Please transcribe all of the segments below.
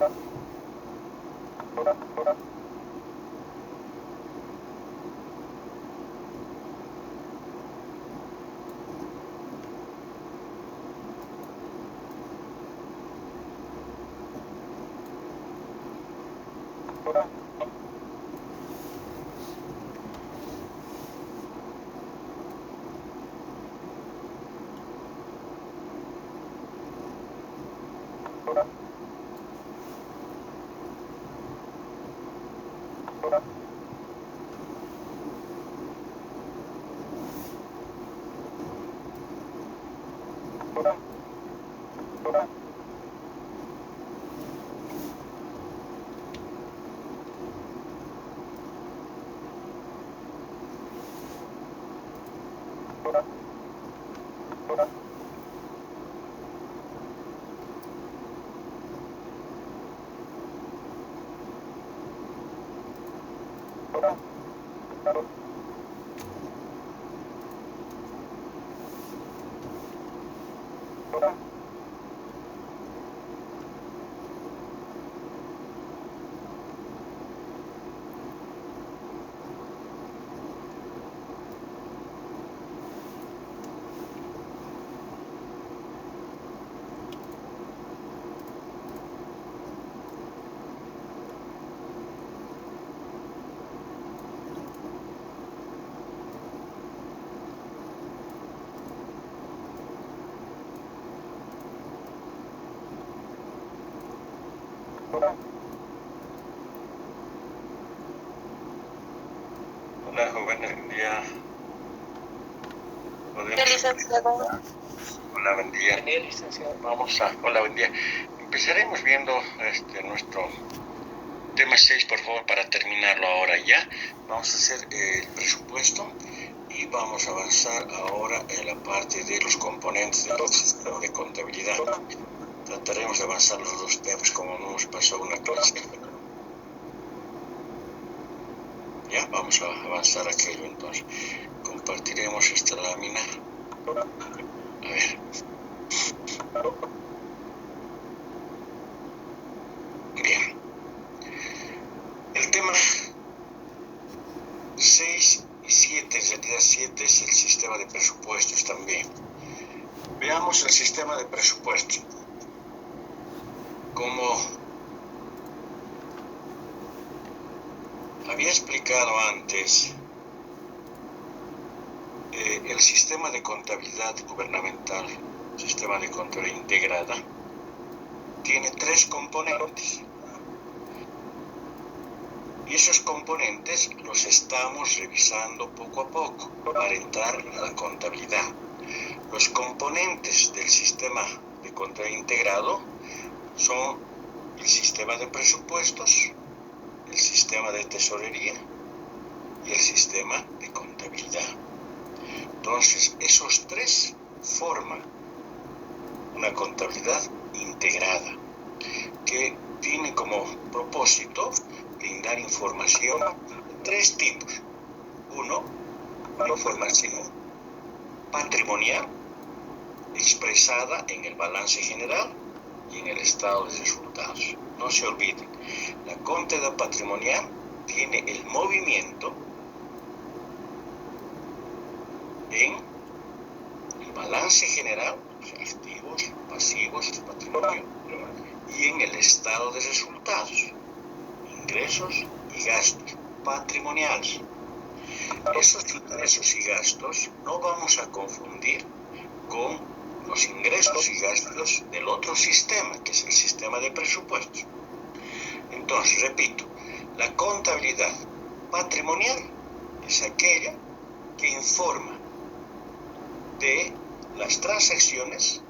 Hola, buen día. Licenciado. Hola, buen día. Licenciado. Hola, buen día. Empezaremos viendo nuestro tema 6, por favor, para terminarlo ahora ya. Vamos a hacer el presupuesto y vamos a avanzar ahora en la parte de los componentes del sistema de contabilidad. Trataremos de avanzar los dos temas como nos pasó una clase. Ya, vamos a avanzar aquello entonces. Compartiremos esta lámina. A ver. Bien. El tema 6 y 7, en realidad 7 es el sistema de presupuestos también. Veamos el sistema de presupuestos. Como había explicado antes, el sistema de contabilidad gubernamental, sistema de contabilidad integrada, tiene 3 componentes. Y esos componentes los estamos revisando poco a poco para entrar a la contabilidad. Los componentes del sistema de contabilidad integrado son el sistema de presupuestos, el sistema de tesorería y el sistema de contabilidad. Entonces, esos 3 forman una contabilidad integrada que tiene como propósito brindar información de 3 tipos. Uno, una información patrimonial expresada en el balance general y en el estado de resultados. No se olviden, la contabilidad patrimonial tiene el movimiento en el balance general, o sea, activos, pasivos, patrimonio, y en el estado de resultados, ingresos y gastos patrimoniales. Esos ingresos y gastos no vamos a confundir con los ingresos y gastos del otro sistema, que es el sistema de presupuestos. Entonces, repito, la contabilidad patrimonial es aquella que informa de las transacciones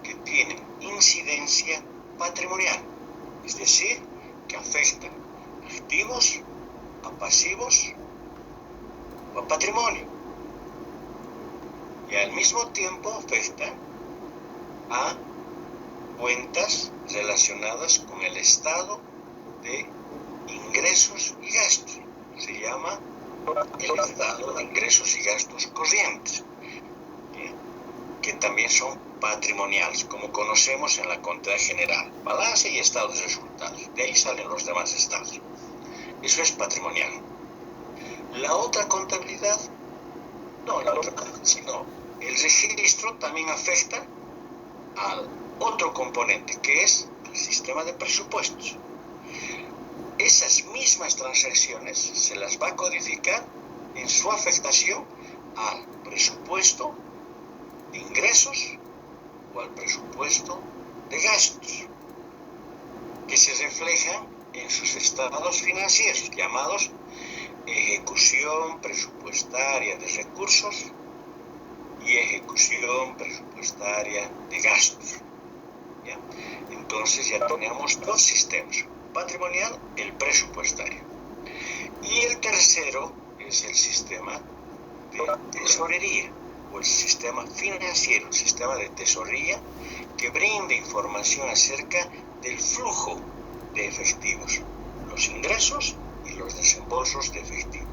que tienen incidencia patrimonial, es decir, que afectan a activos, a pasivos o a patrimonio, y al mismo tiempo afectan a cuentas relacionadas con el estado de ingresos y gastos. Se llama el estado de ingresos y gastos corrientes, que también son patrimoniales, como conocemos en la contabilidad general, balance y estado de resultados. De ahí salen los demás estados. Eso es patrimonial. La otra contabilidad, no la otra, sino el registro también afecta al otro componente, que es el sistema de presupuestos. Esas mismas transacciones se las va a codificar en su afectación al presupuesto de ingresos o al presupuesto de gastos, que se reflejan en sus estados financieros, llamados ejecución presupuestaria de recursos y ejecución presupuestaria de gastos. ¿Ya? Entonces ya tenemos dos sistemas: patrimonial, el presupuestario. Y el tercero es el sistema de tesorería, o el sistema financiero, el sistema de tesorería, que brinda información acerca del flujo de efectivos, los ingresos y los desembolsos de efectivo,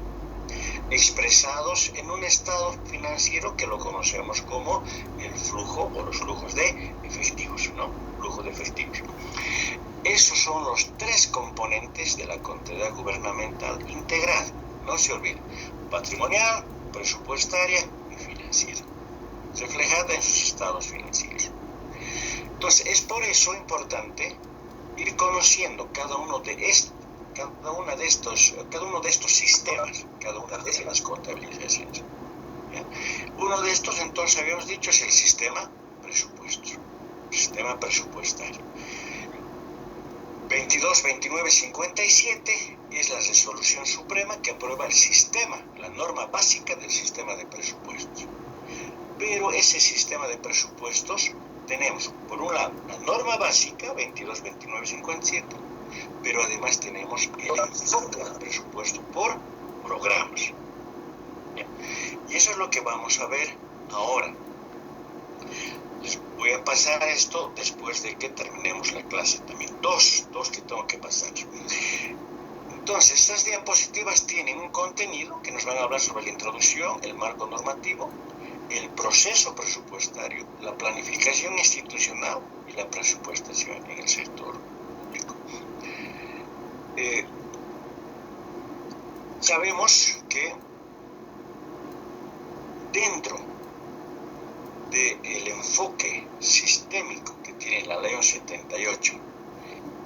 expresados en un estado financiero que lo conocemos como el flujo o los flujos de efectivos, ¿no? Flujo de efectivos. Esos son los tres componentes de la contabilidad gubernamental integral. No se olviden: patrimonial, presupuestaria y financiera, reflejada en sus estados financieros. Entonces, es por eso importante ir conociendo cada uno de estos sistemas, cada una de las contabilizaciones. ¿Ya? Uno de estos, entonces, habíamos dicho, es el sistema presupuestario. 22, 29, 57 es la resolución suprema que aprueba el sistema, la norma básica del sistema de presupuestos. Pero ese sistema de presupuestos tenemos, por un lado, la norma básica, 22, 29, 57, pero además tenemos el enfoque del presupuesto por programas. Y eso es lo que vamos a ver ahora. Les voy a pasar esto después de que terminemos la clase también. Dos que tengo que pasar. Entonces, estas diapositivas tienen un contenido que nos van a hablar sobre la introducción, el marco normativo, el proceso presupuestario, la planificación institucional y la presupuestación en el sector público. Sabemos que dentro del enfoque sistémico que tiene la Ley 78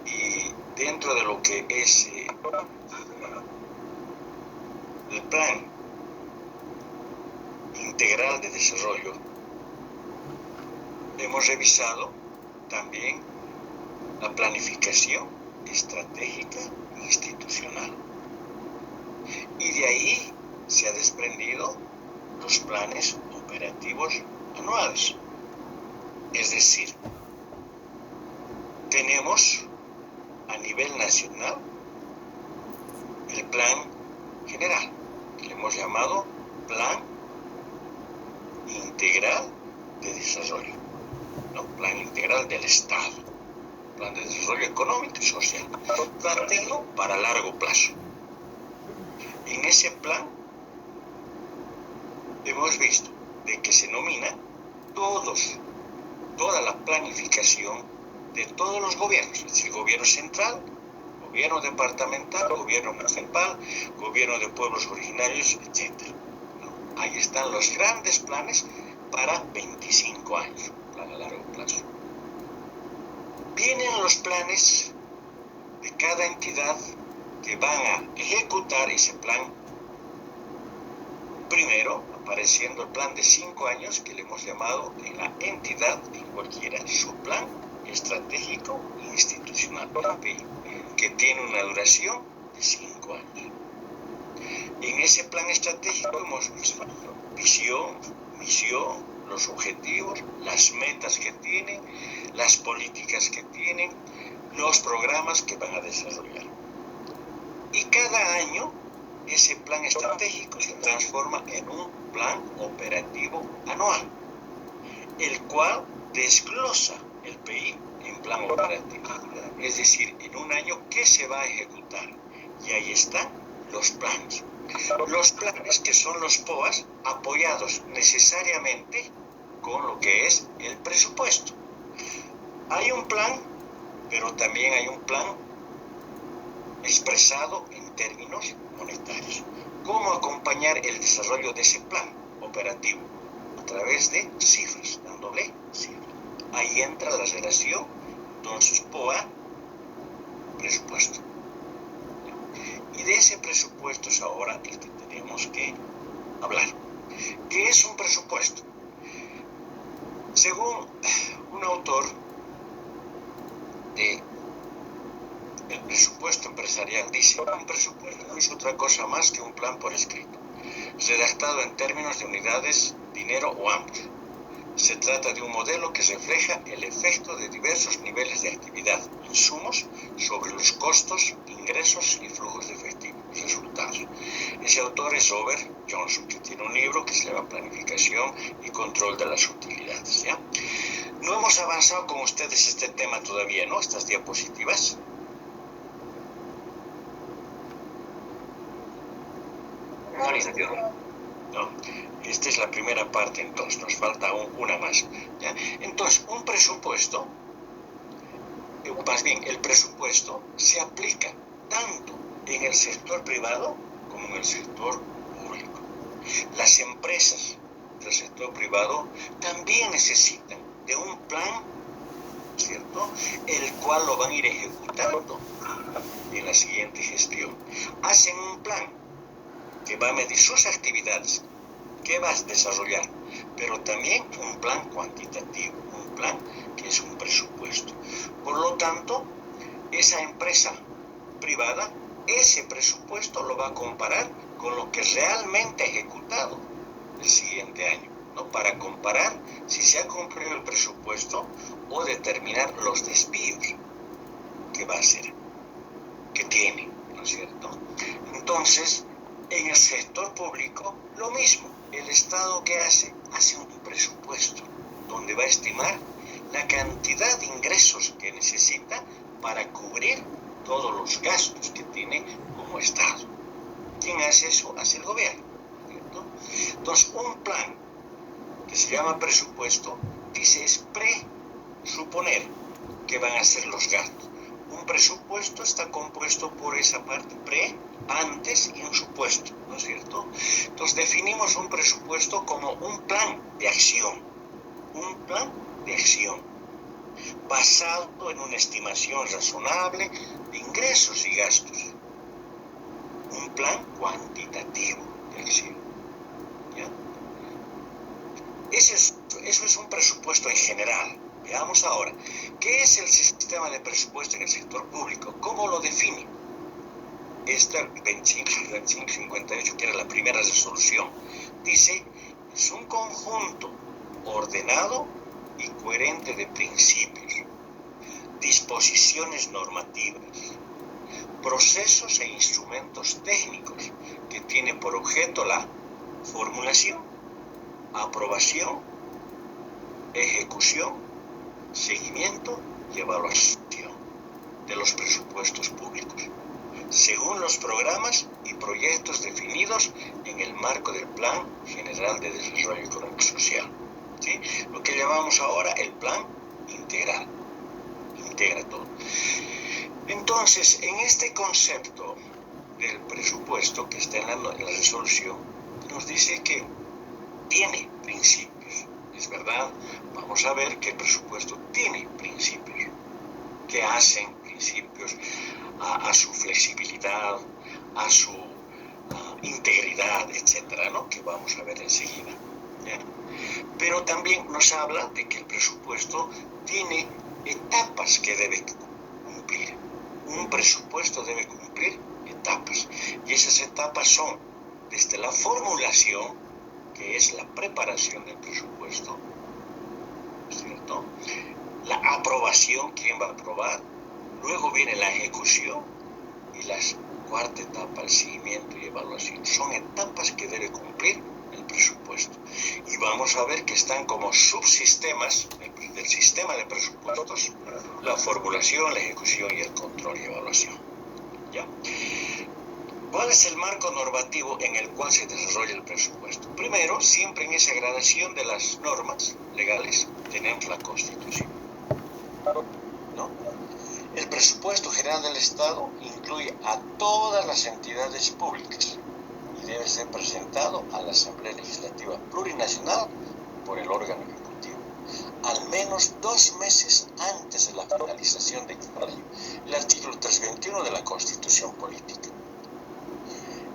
y dentro de lo que es el Plan Integral de Desarrollo, hemos revisado también la planificación estratégica institucional, y de ahí se ha desprendido los planes operativos anuales. Es decir, tenemos a nivel nacional el plan general, que le hemos llamado Plan Integral de Desarrollo, ¿no? Plan Integral del Estado, Plan de Desarrollo Económico y Social, planteado para largo plazo. En ese plan hemos visto de que se nomina toda la planificación de todos los gobiernos, es decir, gobierno central, gobierno departamental, gobierno municipal, gobierno de pueblos originarios, etc. ¿No? Ahí están los grandes planes para 25 años, plan a largo plazo. Vienen los planes de cada entidad que van a ejecutar ese plan. Primero, apareciendo el plan de 5 años, que le hemos llamado en la entidad, en cualquiera, su plan estratégico institucional, que tiene una duración de 5 años. En ese plan estratégico hemos visto visión, misión, los objetivos, las metas que tienen, las políticas que tienen, los programas que van a desarrollar. Y cada año ese plan estratégico se transforma en un plan operativo anual, el cual desglosa el PI en plan operativo, es decir, en un año qué se va a ejecutar. Y ahí están los planes. Los planes, que son los POAs, apoyados necesariamente con lo que es el presupuesto. Hay un plan, pero también hay un plan expresado en términos monetarios. ¿Cómo acompañar el desarrollo de ese plan operativo? A través de cifras, dándole cifras. Ahí entra la relación, entonces, POA, presupuesto. Y de ese presupuesto es ahora el que tenemos que hablar. ¿Qué es un presupuesto? Según un autor de el presupuesto empresarial, dice: un presupuesto no es otra cosa más que un plan por escrito, redactado en términos de unidades, dinero o ambos. Se trata de un modelo que refleja el efecto de diversos niveles de actividad, insumos, sobre los costos, ingresos y flujos de efectivo, resultados. Ese autor es Robert Johnson, que tiene un libro que se llama Planificación y Control de las Utilidades, ¿ya? No hemos avanzado con ustedes este tema todavía, ¿no? Estas diapositivas. No, esta es la primera parte, entonces nos falta aún una más, ¿ya? Entonces, un presupuesto, más bien el presupuesto se aplica tanto en el sector privado como en el sector público. Las empresas del sector privado también necesitan de un plan, ¿cierto?, el cual lo van a ir ejecutando en la siguiente gestión. Hacen un plan que va a medir sus actividades, que va a desarrollar, pero también un plan cuantitativo, un plan que es un presupuesto. Por lo tanto, esa empresa privada, ese presupuesto lo va a comparar con lo que realmente ha ejecutado el siguiente año, ¿no? Para comparar si se ha cumplido el presupuesto o determinar los desvíos que va a hacer, que tiene, ¿no es cierto? Entonces, en el sector público, lo mismo. El Estado, ¿qué hace? Hace un presupuesto donde va a estimar la cantidad de ingresos que necesita para cubrir todos los gastos que tiene como Estado. ¿Quién hace eso? Hace el gobierno, ¿cierto? Entonces, un plan que se llama presupuesto dice es presuponer que van a ser los gastos. Un presupuesto está compuesto por esa parte antes y un supuesto, ¿no es cierto? Entonces definimos un presupuesto como un plan de acción, basado en una estimación razonable de ingresos y gastos, un plan cuantitativo de acción, ¿ya? Eso es un presupuesto en general. Veamos ahora, ¿qué es el sistema de presupuesto en el sector público? ¿Cómo lo define? Esta 2558, que era la primera resolución, dice: es un conjunto ordenado y coherente de principios, disposiciones normativas, procesos e instrumentos técnicos que tiene por objeto la formulación, aprobación, ejecución, seguimiento y evaluación de los presupuestos públicos, según los programas y proyectos definidos en el marco del Plan General de Desarrollo Económico y Social, ¿sí? Lo que llamamos ahora el Plan Integral. Integra todo. Entonces, en este concepto del presupuesto que está en la resolución, nos dice que tiene principios. Es verdad, vamos a ver que el presupuesto tiene principios que hacen principios a su flexibilidad, a su integridad, etcétera, ¿no? Que vamos a ver enseguida, ¿ya? Pero también nos habla de que el presupuesto tiene etapas que debe cumplir. Un presupuesto debe cumplir etapas, y esas etapas son desde la formulación, que es la preparación del presupuesto, ¿cierto? La aprobación, quién va a aprobar, luego viene la ejecución y la cuarta etapa, el seguimiento y evaluación. Son etapas que debe cumplir el presupuesto. Y vamos a ver que están como subsistemas del sistema de presupuestos: la formulación, la ejecución y el control y evaluación, ¿ya? ¿Cuál es el marco normativo en el cual se desarrolla el presupuesto? Primero, siempre en esa gradación de las normas legales tenemos la Constitución, ¿no? El presupuesto general del Estado incluye a todas las entidades públicas y debe ser presentado a la Asamblea Legislativa Plurinacional por el órgano ejecutivo, al menos 2 meses antes de la finalización de cada año. El artículo 321 de la Constitución Política.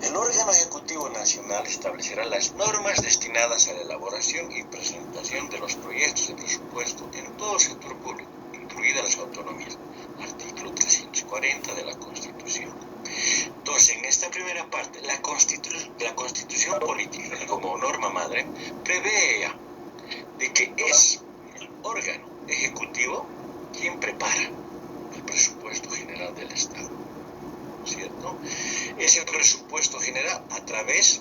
El órgano ejecutivo nacional establecerá las normas destinadas a la elaboración y presentación de los proyectos de presupuesto en todo el sector público, incluidas las autonomías. Artículo 340 de la Constitución. Entonces, en esta primera parte, la Constitución Política, como norma madre, prevé de que es el órgano ejecutivo quien prepara el presupuesto general del Estado, ¿cierto? Es el presupuesto general a través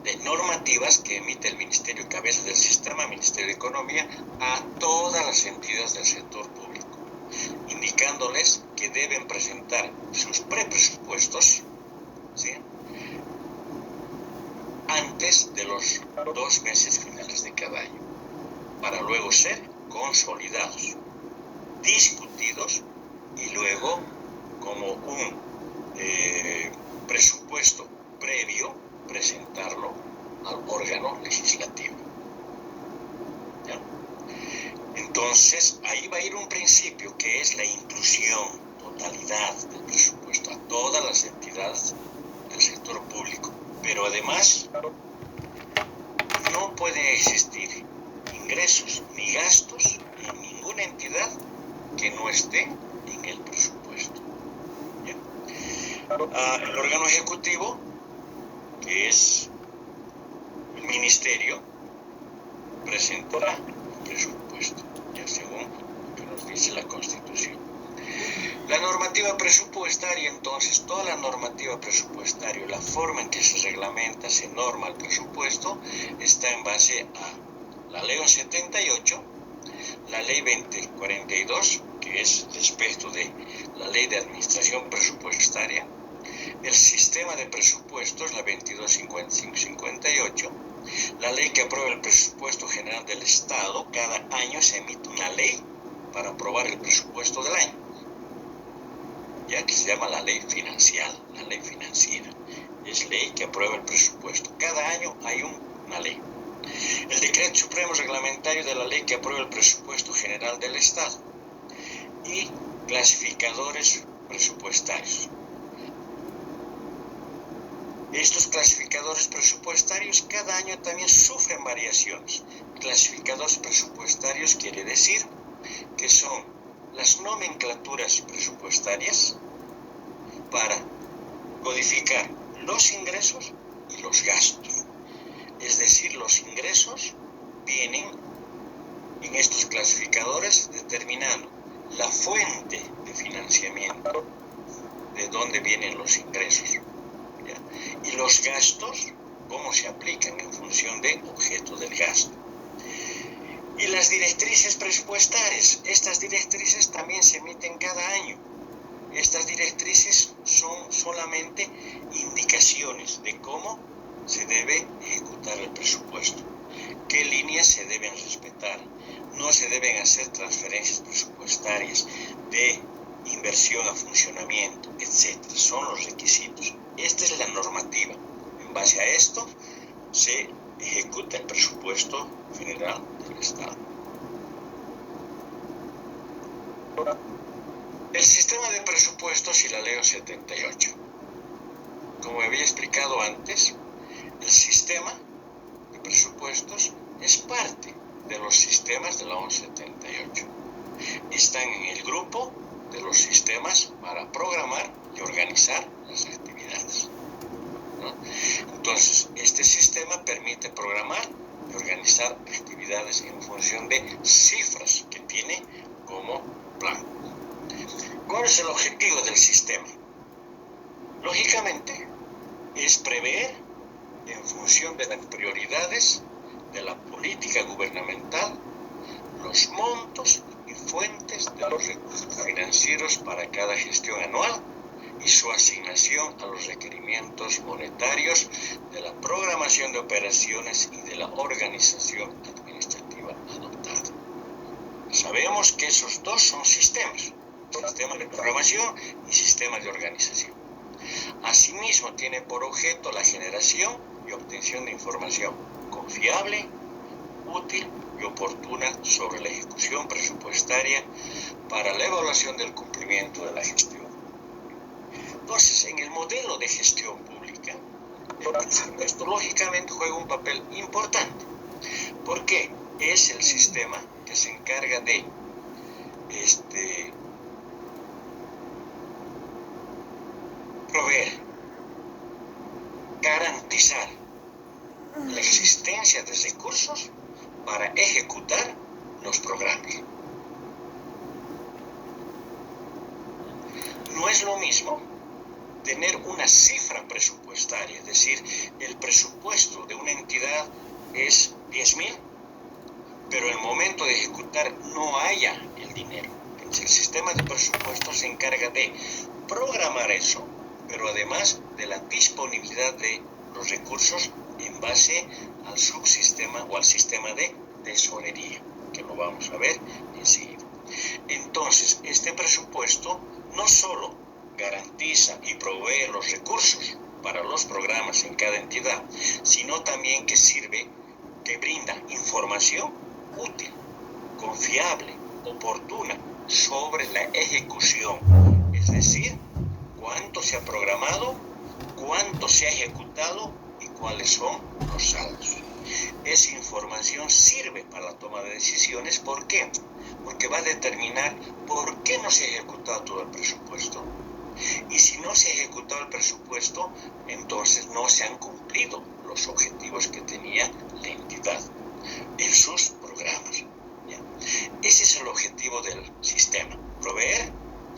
de normativas que emite el Ministerio Cabeza del Sistema, Ministerio de Economía, a todas las entidades del sector público, indicándoles que deben presentar sus presupuestos, ¿sí?, antes de los 2 meses finales de cada año, para luego ser consolidados, discutidos y luego, como un presupuesto previo, presentarlo al órgano legislativo. ¿Ya? Entonces, ahí va a ir un principio que es la inclusión, totalidad del presupuesto a todas las entidades del sector público. Pero además, no pueden existir ingresos ni gastos en ninguna entidad que no estén en el presupuesto. ¿Ya? El órgano ejecutivo, que es el ministerio, presentará el presupuesto, ya según lo que nos dice la Constitución. La normativa presupuestaria, entonces, toda la normativa presupuestaria, la forma en que se reglamenta, se norma el presupuesto, está en base a la Ley 78, la Ley 2042, que es respecto de la Ley de Administración Presupuestaria, el sistema de presupuestos, la 2255-58, la ley que aprueba el presupuesto general del Estado. Cada año se emite una ley para aprobar el presupuesto del año, ya que se llama la ley financiera, es ley que aprueba el presupuesto. Cada año hay una ley. El decreto supremo reglamentario de la ley que aprueba el presupuesto general del Estado y clasificadores presupuestarios. Estos clasificadores presupuestarios cada año también sufren variaciones. Clasificadores presupuestarios quiere decir que son las nomenclaturas presupuestarias para codificar los ingresos y los gastos. Es decir, los ingresos vienen en estos clasificadores determinando la fuente de financiamiento, de dónde vienen los ingresos, ¿ya? Y los gastos, cómo se aplican en función del objeto del gasto. Y las directrices presupuestarias, estas directrices también se emiten cada año. Estas directrices son solamente indicaciones de cómo se debe ejecutar el presupuesto, qué líneas se deben respetar. No se deben hacer transferencias presupuestarias de inversión a funcionamiento, etc. Son los requisitos. Esta es la normativa. En base a esto se ejecuta el presupuesto general del Estado. El sistema de presupuestos y la Ley 78. Como había explicado antes, el sistema de presupuestos es parte de los sistemas de la 1178. Están en el grupo de los sistemas para programar y organizar las actividades, ¿no? Entonces, este sistema permite programar y organizar actividades en función de cifras que tiene como plan. ¿Cuál es el objetivo del sistema? Lógicamente, es prever en función de las prioridades de la política gubernamental los montos y fuentes de los recursos financieros para cada gestión anual y su asignación a los requerimientos monetarios de la programación de operaciones y de la organización administrativa adoptada. Sabemos que esos dos son sistemas, sistema de programación y sistema de organización. Asimismo, tiene por objeto la generación y obtención de información confiable, útil y oportuna sobre la ejecución presupuestaria para la evaluación del cumplimiento de la gestión. Entonces, en el modelo de gestión pública, el presupuesto lógicamente juega un papel importante. ¿Por qué? Es el sistema que se encarga de proveer, garantizar la existencia de recursos para ejecutar los programas. No es lo mismo tener una cifra presupuestaria, es decir, el presupuesto de una entidad es 10.000, pero en el momento de ejecutar no haya el dinero. Entonces, el sistema de presupuesto se encarga de programar eso, pero además de la disponibilidad de los recursos en base al subsistema o al sistema de tesorería, que lo vamos a ver enseguida. Entonces, este presupuesto no solo garantiza y provee los recursos para los programas en cada entidad, sino también que brinda información útil, confiable, oportuna sobre la ejecución, es decir, cuánto se ha programado, cuánto se ha ejecutado y cuáles son los saldos. Esa información sirve para la toma de decisiones. ¿Por qué? Porque va a determinar por qué no se ha ejecutado todo el presupuesto. Y si no se ha ejecutado el presupuesto, entonces no se han cumplido los objetivos que tenía la entidad en sus programas. ¿Ya? Ese es el objetivo del sistema, proveer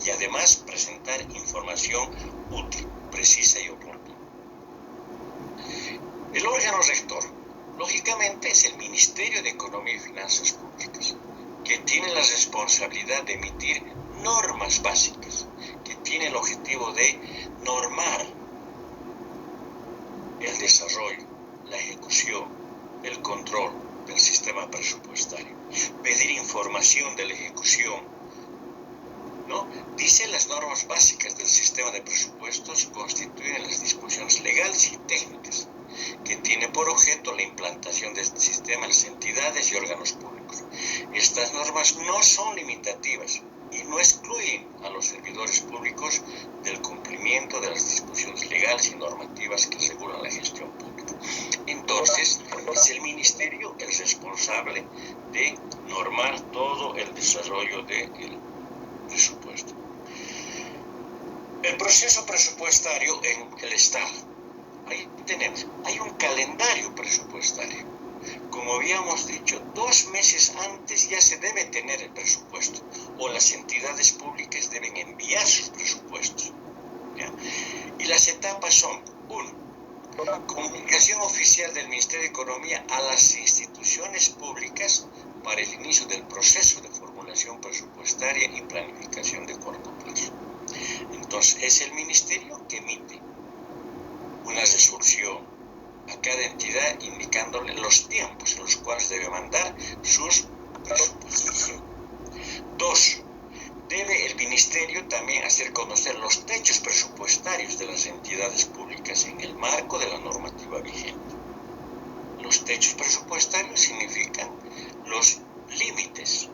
y además presentar información útil, precisa y oportuna. El órgano rector, lógicamente, es el Ministerio de Economía y Finanzas Públicas, que tiene la responsabilidad de emitir normas básicas, que tiene el objetivo de normar el desarrollo, la ejecución, el control del sistema presupuestario, pedir información de la ejecución, ¿no? Dice las normas básicas del sistema de presupuestos constituyen las disposiciones legales y técnicas que tiene por objeto la implantación de este sistema en las entidades y órganos públicos. Estas normas no son limitativas y no excluyen a los servidores públicos del cumplimiento de las disposiciones legales y normativas que regulan la gestión pública. Entonces, es el ministerio el responsable de normar todo el desarrollo del presupuesto. El proceso presupuestario en el Estado. Ahí hay un calendario presupuestario. Como habíamos dicho, 2 meses antes ya se debe tener el presupuesto, o las entidades públicas deben enviar sus presupuestos. ¿Ya? Y las etapas son: 1. Comunicación oficial del Ministerio de Economía a las instituciones públicas para el inicio del proceso de formulación presupuestaria y planificación de corto plazo. Entonces, es el ministerio que emite una resolución a cada entidad indicándole los tiempos en los cuales debe mandar sus presupuestos. 2. Debe el ministerio también hacer conocer los techos presupuestarios de las entidades públicas en el marco de la normativa vigente. Los techos presupuestarios significan los límites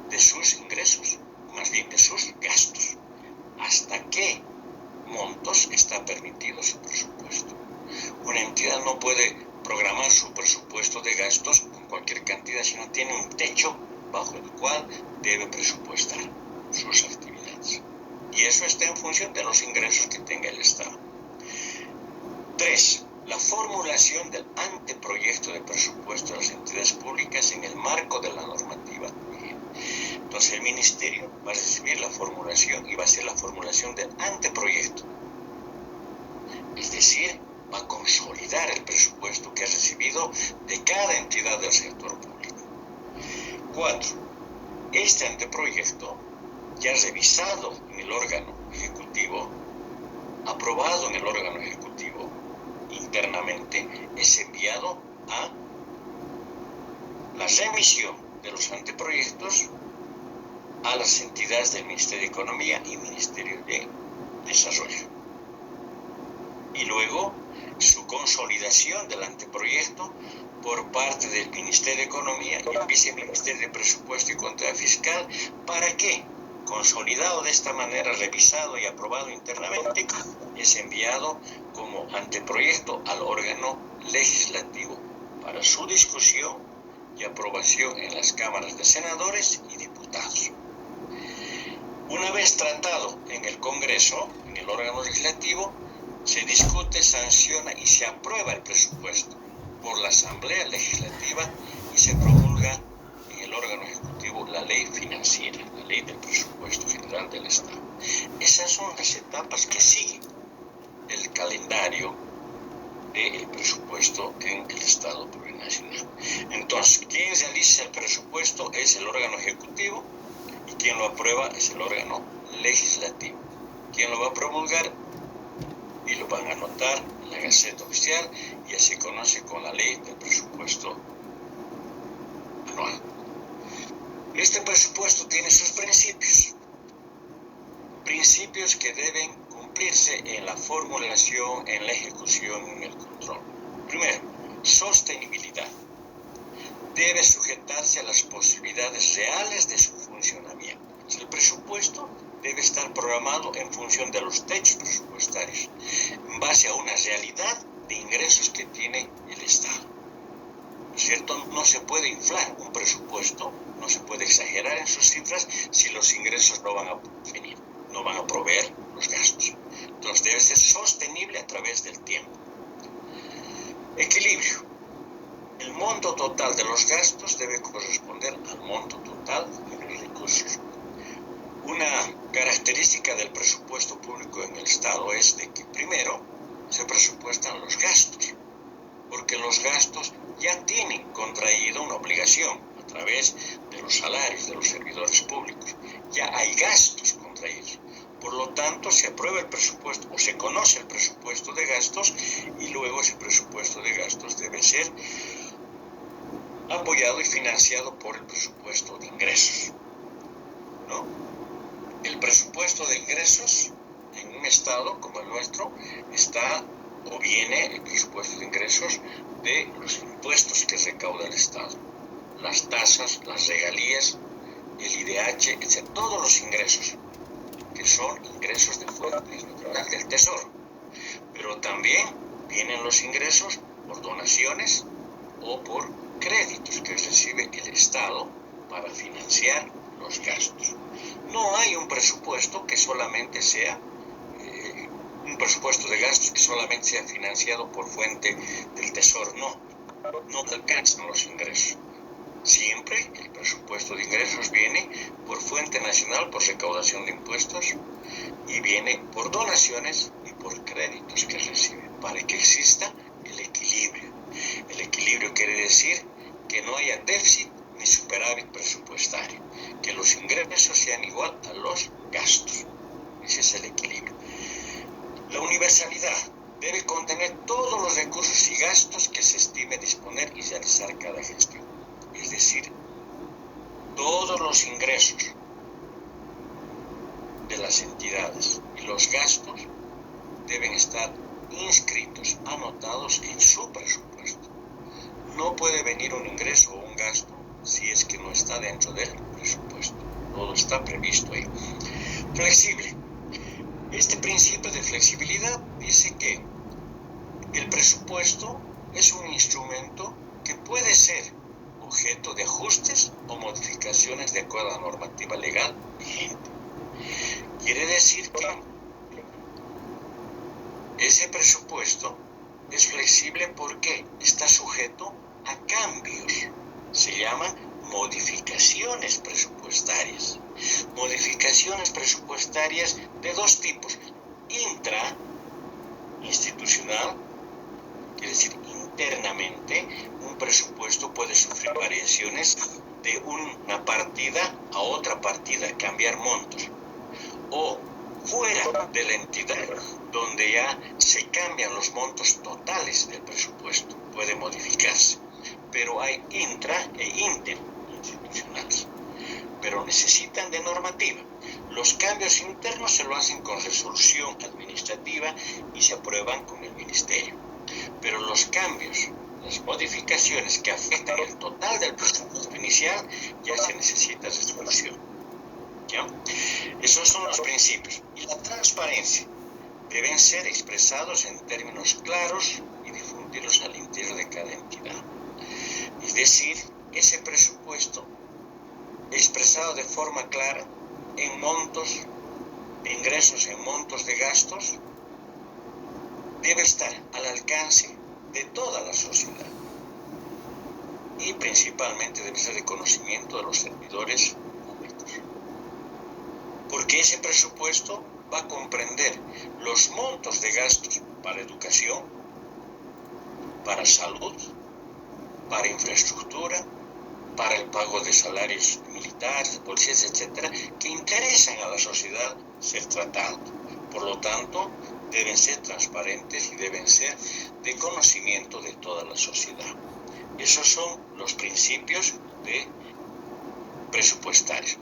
de sus ingresos, más bien de sus gastos. ¿Hasta qué montos está permitido su presupuesto? Una entidad no puede programar su presupuesto de gastos con cualquier cantidad, sino tiene un techo bajo el cual debe presupuestar sus actividades. Y eso está en función de los ingresos que tenga el Estado. 3. La formulación del anteproyecto de presupuesto de las entidades públicas en el marco de la normativa vigente. Entonces el ministerio va a recibir la formulación y va a hacer la formulación del anteproyecto. Es decir, va a consolidar el presupuesto que ha recibido de cada entidad del sector público. 4. Este anteproyecto, ya revisado en el órgano ejecutivo, aprobado en el órgano ejecutivo internamente, es enviado a la remisión de los anteproyectos a las entidades del Ministerio de Economía y Ministerio de Desarrollo. Y luego su consolidación del anteproyecto por parte del Ministerio de Economía y el Viceministerio de Presupuesto y Contabilidad Fiscal. ¿Para qué? Consolidado de esta manera, revisado y aprobado internamente, es enviado como anteproyecto al órgano legislativo para su discusión y aprobación en las cámaras de senadores y diputados. Una vez tratado en el Congreso, en el órgano legislativo, se discute, sanciona y se aprueba el presupuesto por la Asamblea Legislativa y se promulga en el órgano ejecutivo la ley financiera, la ley del presupuesto general del Estado. Esas son las etapas que siguen el calendario del presupuesto en el Estado plurinacional. Entonces, quien realiza el presupuesto es el órgano ejecutivo y quien lo aprueba es el órgano legislativo. Quien lo va a promulgar y lo van a anotar en la Gaceta Oficial, y se conoce con la ley del presupuesto anual. Este presupuesto tiene sus principios que deben cumplirse en la formulación, en la ejecución, en el control. Primero, sostenibilidad. Debe sujetarse a las posibilidades reales de su funcionamiento. El presupuesto debe estar programado en función de los techos presupuestarios, en base a una realidad de ingresos que tiene el Estado. ¿Cierto? No se puede inflar un presupuesto, no se puede exagerar en sus cifras si los ingresos no van a venir, no van a proveer los gastos. Entonces debe ser sostenible a través del tiempo. Equilibrio. El monto total de los gastos debe corresponder al monto total de los recursos. Una característica del presupuesto público en el Estado es de que primero se presupuestan los gastos, porque los gastos ya tienen contraído una obligación a través de los salarios de los servidores públicos. Ya hay gastos contraídos. Por lo tanto, se aprueba el presupuesto o se conoce el presupuesto de gastos y luego ese presupuesto de gastos debe ser apoyado y financiado por el presupuesto de ingresos, ¿no? El presupuesto de ingresos en un estado como el nuestro está o viene el presupuesto de ingresos de los impuestos que recauda el Estado, las tasas, las regalías, el IDH, etc. Todos los ingresos que son ingresos de fuentes naturales del Tesoro. Pero también vienen los ingresos por donaciones o por créditos que recibe el Estado para financiar los gastos. No hay un presupuesto que solamente sea un presupuesto de gastos que solamente sea financiado por fuente del Tesoro. No alcanzan los ingresos. Siempre el presupuesto de ingresos viene por fuente nacional, por recaudación de impuestos, y viene por donaciones y por créditos que recibe, para que exista el equilibrio. El equilibrio quiere decir que no haya déficit ni superávit presupuestario, que los ingresos sean igual a los gastos. Ese es el equilibrio. La universalidad debe contener todos los recursos y gastos que se estime disponer y realizar cada gestión. Es decir, todos los ingresos de las entidades y los gastos deben estar inscritos, anotados en su presupuesto. No puede venir un ingreso o un gasto si es que no está dentro del presupuesto. Todo está previsto ahí. Flexible. Este principio de flexibilidad dice que el presupuesto es un instrumento que puede ser objeto de ajustes o modificaciones de acuerdo a la normativa legal vigente. Quiere decir que ese presupuesto es flexible porque está sujeto a cambios. Se llaman modificaciones presupuestarias. Modificaciones presupuestarias de dos tipos. Intrainstitucional, quiere decir internamente, un presupuesto puede sufrir variaciones de una partida a otra partida, cambiar montos. O fuera de la entidad, donde ya se cambian los montos totales del presupuesto, puede modificarse, pero hay intra e interinstitucionales, pero necesitan de normativa. Los cambios internos se lo hacen con resolución administrativa y se aprueban con el ministerio, pero los cambios, las modificaciones que afectan el total del presupuesto inicial, ya se necesita resolución. ¿Ya? Esos son los principios. Y la transparencia deben ser expresados en términos claros y difundirlos al interior de cada entidad. Es decir, ese presupuesto expresado de forma clara en montos de ingresos, en montos de gastos, debe estar al alcance de toda la sociedad y principalmente debe ser de conocimiento de los servidores públicos, porque ese presupuesto va a comprender los montos de gastos para educación, para salud, para infraestructura, para el pago de salarios militares, policías, etcétera, que interesan a la sociedad ser tratados. Por lo tanto, deben ser transparentes y deben ser de conocimiento de toda la sociedad. Esos son los principios presupuestarios.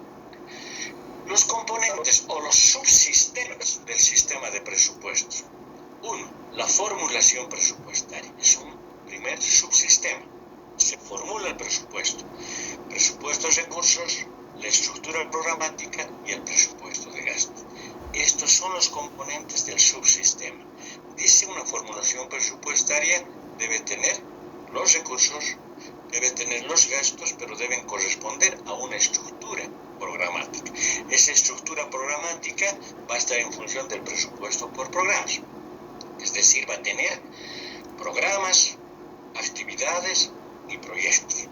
Los componentes o los subsistemas del sistema de presupuestos. Uno, la formulación presupuestaria. Es un primer subsistema. Se formula el presupuesto. Presupuestos, recursos, la estructura programática y el presupuesto de gastos. Estos son los componentes del subsistema. Dice una formulación presupuestaria debe tener los recursos, debe tener los gastos, pero deben corresponder a una estructura programática. Esa estructura programática va a estar en función del presupuesto por programas. Es decir, va a tener programas, actividades y proyectos.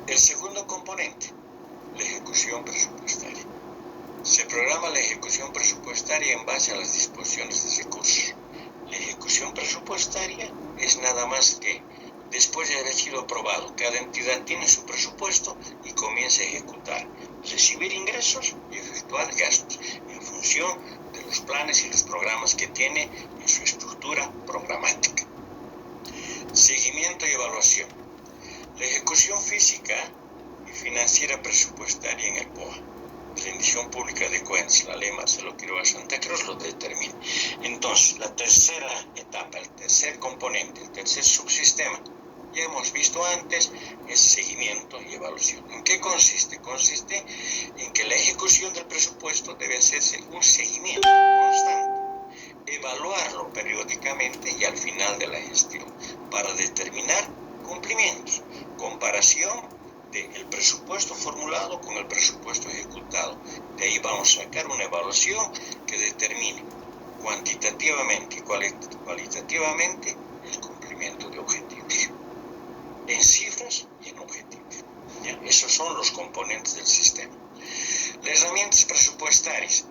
El segundo componente, la ejecución presupuestaria. Se programa la ejecución presupuestaria en base a las disposiciones de recursos. La ejecución presupuestaria es nada más que, después de haber sido aprobado, cada entidad tiene su presupuesto y comienza a ejecutar, recibir ingresos y efectuar gastos en función de los planes y los programas que tiene en su estructura programática. Seguimiento y evaluación. La ejecución física y financiera presupuestaria en el POA. Rendición pública de cuentas, la ley Marcelo Quiroga Santa Cruz lo determina. Entonces, la tercera etapa, el tercer componente, el tercer subsistema, ya hemos visto antes, es seguimiento y evaluación. ¿En qué consiste? Consiste en que la ejecución del presupuesto debe hacerse un seguimiento constante, evaluarlo periódicamente y al final de la gestión, para determinar cumplimientos, comparación del presupuesto formulado con el presupuesto ejecutado. De ahí vamos a sacar una evaluación que determine cuantitativamente y cualitativamente el cumplimiento de objetivos, en cifras y en objetivos. ¿Ya? Esos son los componentes del sistema. Las herramientas presupuestarias.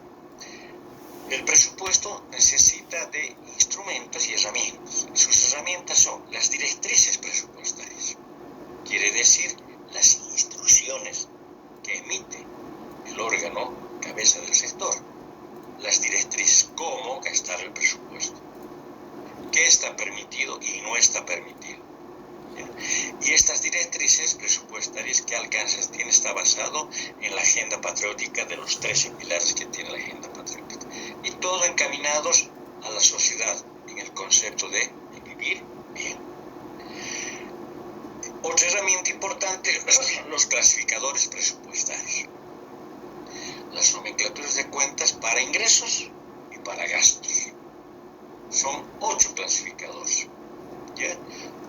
El presupuesto necesita de instrumentos y herramientas. Sus herramientas son las directrices presupuestarias. Quiere decir, las instrucciones que emite el órgano cabeza del sector, las directrices, cómo gastar el presupuesto, qué está permitido y no está permitido. ¿Ya? Y estas directrices presupuestarias que alcanzas está basado en la agenda patriótica de los 13 pilares que tiene la agenda patriótica, y todo encaminados a la sociedad en el concepto de vivir bien. Otra herramienta importante son los clasificadores presupuestarios. Las nomenclaturas de cuentas para ingresos y para gastos. Son 8 clasificadores. ¿Ya?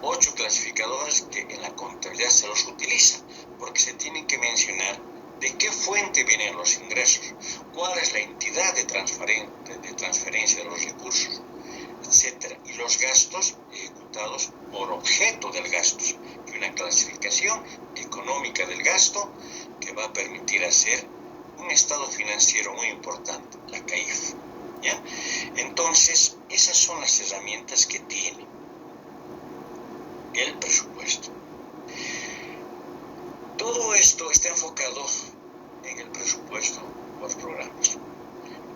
8 clasificadores que en la contabilidad se los utiliza, porque se tienen que mencionar de qué fuente vienen los ingresos, cuál es la entidad de transferencia de los recursos, etc. Y los gastos ejecutados por objeto del gasto. Y una clasificación económica del gasto que va a permitir hacer un estado financiero muy importante, la CAIF. ¿Ya? Entonces, esas son las herramientas que tiene el presupuesto. Todo esto está enfocado en el presupuesto por programas.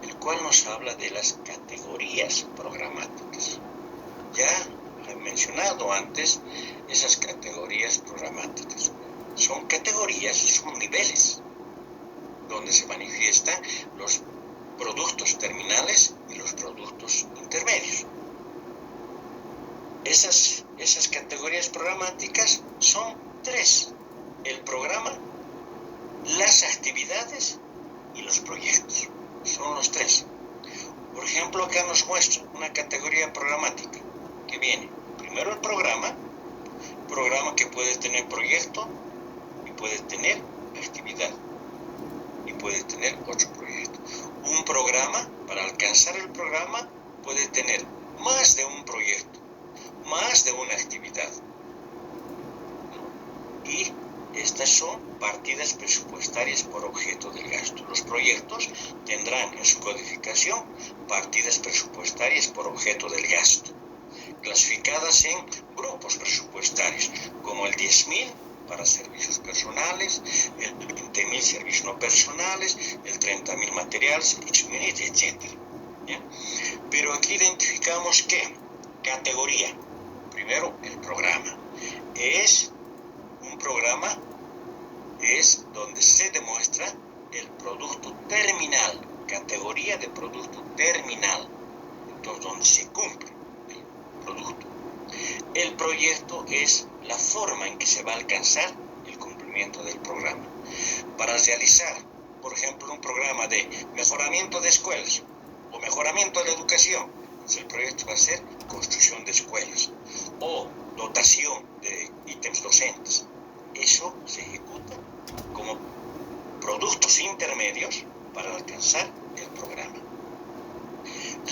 El cual nos habla de las categorías programáticas. Ya he mencionado antes esas categorías programáticas. Son categorías, son niveles donde se manifiestan los productos terminales y los productos intermedios. Esas categorías programáticas son tres: el programa, las actividades y los proyectos. Son los tres. Por ejemplo, acá nos muestra una categoría programática que viene primero el programa que puede tener proyecto y puede tener actividad y puede tener otro proyecto. Un programa, para alcanzar el programa, puede tener más de un proyecto, más de una actividad. Y estas son partidas presupuestarias por objeto del gasto. Los proyectos tendrán en su codificación partidas presupuestarias por objeto del gasto, clasificadas en grupos presupuestarios, como el 10.000 para servicios personales, el 20.000 servicios no personales, el 30.000 materiales, etc. ¿Ya? Pero aquí identificamos que categoría, primero el programa, es un programa, es donde se demuestra el producto terminal, categoría de producto terminal, entonces donde se cumple el producto. El proyecto es la forma en que se va a alcanzar el cumplimiento del programa. Para realizar, por ejemplo, un programa de mejoramiento de escuelas o mejoramiento de la educación, pues el proyecto va a ser construcción de escuelas o dotación de ítems docentes. Eso se ejecuta como productos intermedios para alcanzar el programa.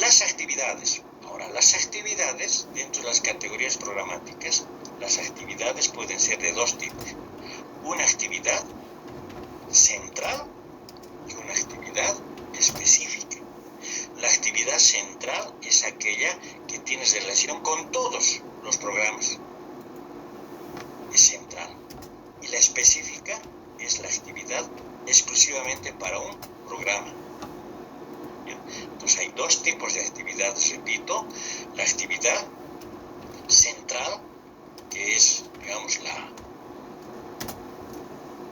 Las actividades. Ahora, las actividades, dentro de las categorías programáticas, las actividades pueden ser de dos tipos. Una actividad central y una actividad específica. La actividad central es aquella que tiene relación con todos los programas. Es central. Y la específica es la actividad exclusivamente para un programa. Entonces hay dos tipos de actividades, repito: la actividad central, que es, digamos,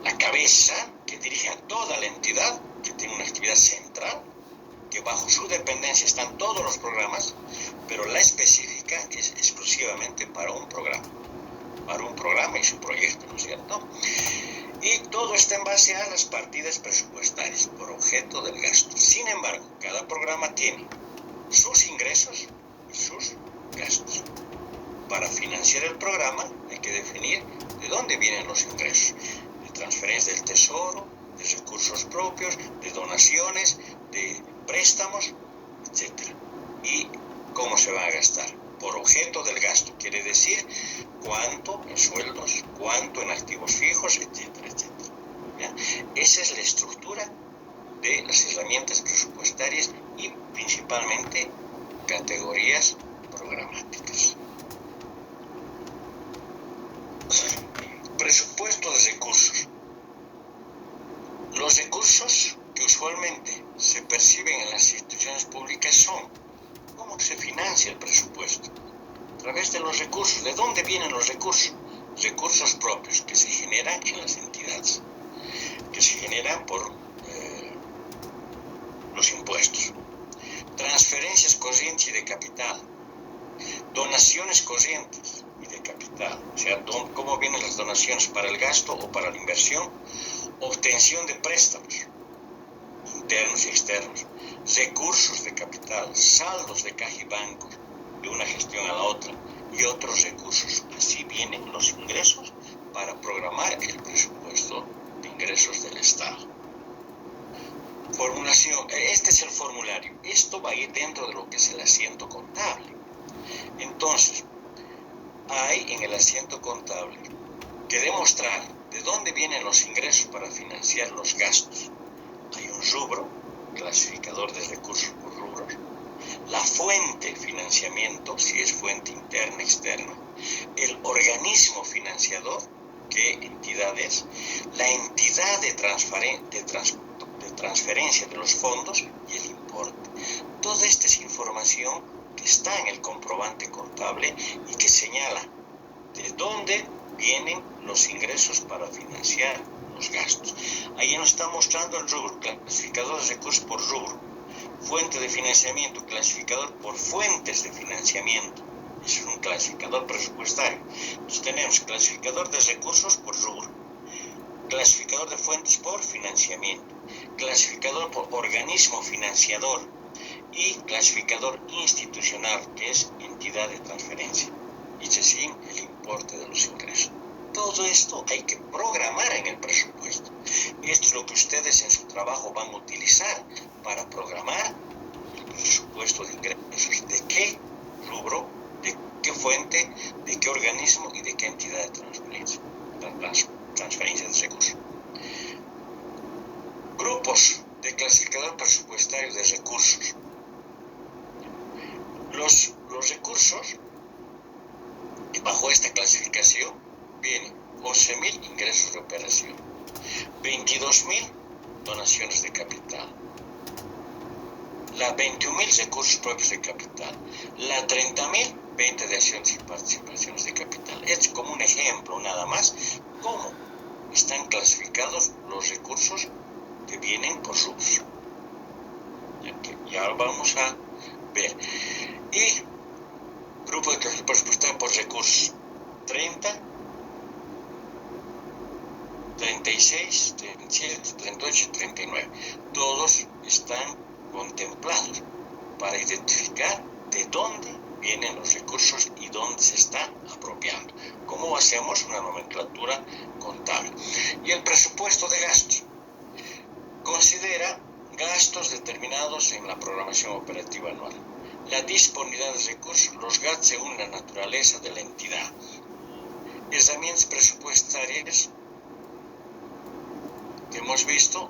la cabeza que dirige a toda la entidad, que tiene una actividad central, que bajo su dependencia están todos los programas, pero la específica es exclusivamente para un programa y su proyecto, ¿no es cierto? Y todo está en base a las partidas presupuestarias por objeto del gasto. Sin embargo, cada programa tiene sus ingresos y sus gastos. Para financiar el programa hay que definir de dónde vienen los ingresos: de transferencias del tesoro, de recursos propios, de donaciones, de préstamos, etc. Y cómo se va a gastar. Por objeto del gasto quiere decir cuánto en sueldos, cuánto en activos fijos, etcétera, etcétera. ¿Ya? Esa es la estructura de las herramientas presupuestarias y principalmente categorías programáticas. Presupuesto de recursos. Los recursos que usualmente se perciben en las instituciones públicas son cómo se financia el presupuesto. A través de los recursos. ¿De dónde vienen los recursos? Recursos propios que se generan en las entidades, que se generan por los impuestos. Transferencias corrientes y de capital. Donaciones corrientes y de capital. O sea, cómo vienen las donaciones para el gasto o para la inversión. Obtención de préstamos internos y externos. Recursos de capital, saldos de caja y bancos, de una gestión a la otra, y otros recursos. Así vienen los ingresos para programar el presupuesto de ingresos del Estado. Formulación. Este es el formulario. Esto va a ir dentro de lo que es el asiento contable. Entonces, hay en el asiento contable que demostrar de dónde vienen los ingresos para financiar los gastos. Hay un rubro, clasificador de recursos por rubros. La fuente financiamiento, si es fuente interna, externa. El organismo financiador, ¿qué entidad es? La entidad de de transferencia de los fondos y el importe. Toda esta es información que está en el comprobante contable y que señala de dónde vienen los ingresos para financiar los gastos. Ahí nos está mostrando el rubro, clasificador de recursos por rubro, fuente de financiamiento, clasificador por fuentes de financiamiento. Es un clasificador presupuestario. Entonces tenemos clasificador de recursos por rubro, clasificador de fuentes por financiamiento, clasificador por organismo financiador y clasificador institucional, que es entidad de transferencia, y sin el importe de los ingresos. Todo esto hay que programar en el presupuesto. Esto es lo que ustedes en su trabajo van a utilizar para programar el presupuesto de ingresos. ¿De qué rubro? ¿De qué fuente? ¿De qué organismo? ¿Y de qué entidad de transferencia? Transferencia de recursos. Grupos de clasificador presupuestario de recursos. Los recursos bajo esta clasificación vienen 11.000 ingresos de operación, 22.000 donaciones de capital, la 21.000 recursos propios de capital, la 30.000 venta de acciones y participaciones de capital. Es como un ejemplo nada más cómo están clasificados los recursos que vienen por rubros. Ya lo vamos a ver. Y grupo de clasificación presupuestario por recursos: 30, 36, 37, 38 y 39. Todos están contemplados para identificar de dónde vienen los recursos y dónde se está apropiando. ¿Cómo hacemos una nomenclatura contable? Y el presupuesto de gastos considera gastos determinados en la programación operativa anual, la disponibilidad de recursos, los gastos según la naturaleza de la entidad, herramientas presupuestarias que hemos visto,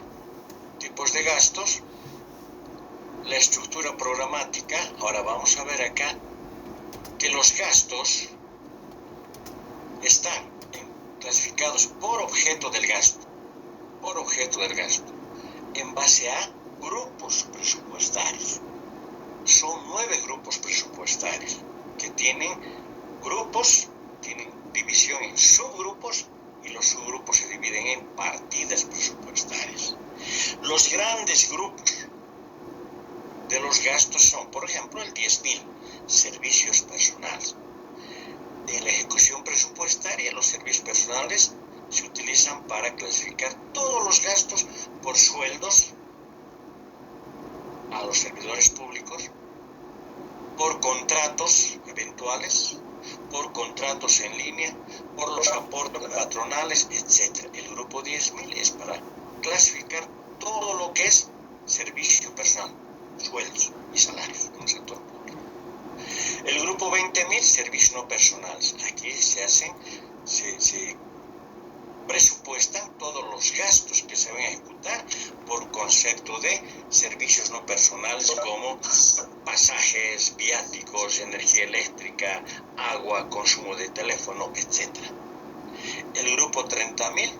tipos de gastos, la estructura programática. Ahora vamos a ver acá que los gastos están clasificados por objeto del gasto, en base a grupos presupuestarios. Son 9 grupos presupuestarios que tienen grupos, tienen división en subgrupos, y los subgrupos se dividen en partidas presupuestarias. Los grandes grupos de los gastos son, por ejemplo, el 10.000, servicios personales. En la ejecución presupuestaria, los servicios personales se utilizan para clasificar todos los gastos por sueldos a los servidores públicos, por contratos eventuales, por contratos en línea, por los aportes patronales, etc. El grupo 10.000 es para clasificar todo lo que es servicio personal, sueldos y salarios en el sector público. El grupo 20.000, servicios no personales. Aquí se presupuestan todos los gastos que se van a ejecutar por concepto de servicios no personales, como pasajes, viáticos, energía eléctrica, agua, consumo de teléfono, etc. El grupo 30.000,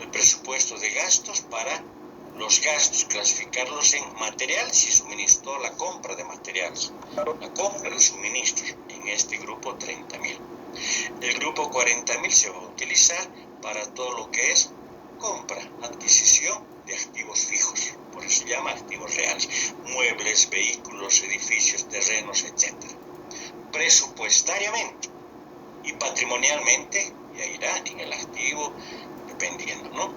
el presupuesto de gastos para los gastos, clasificarlos en materiales y suministro, la compra de materiales, la compra de suministros, en este grupo 30.000. El grupo 40.000 se va a utilizar para todo lo que es compra, adquisición de activos fijos, por eso se llama activos reales, muebles, vehículos, edificios, terrenos, etc. Presupuestariamente y patrimonialmente ya irá en el activo, dependiendo, ¿no?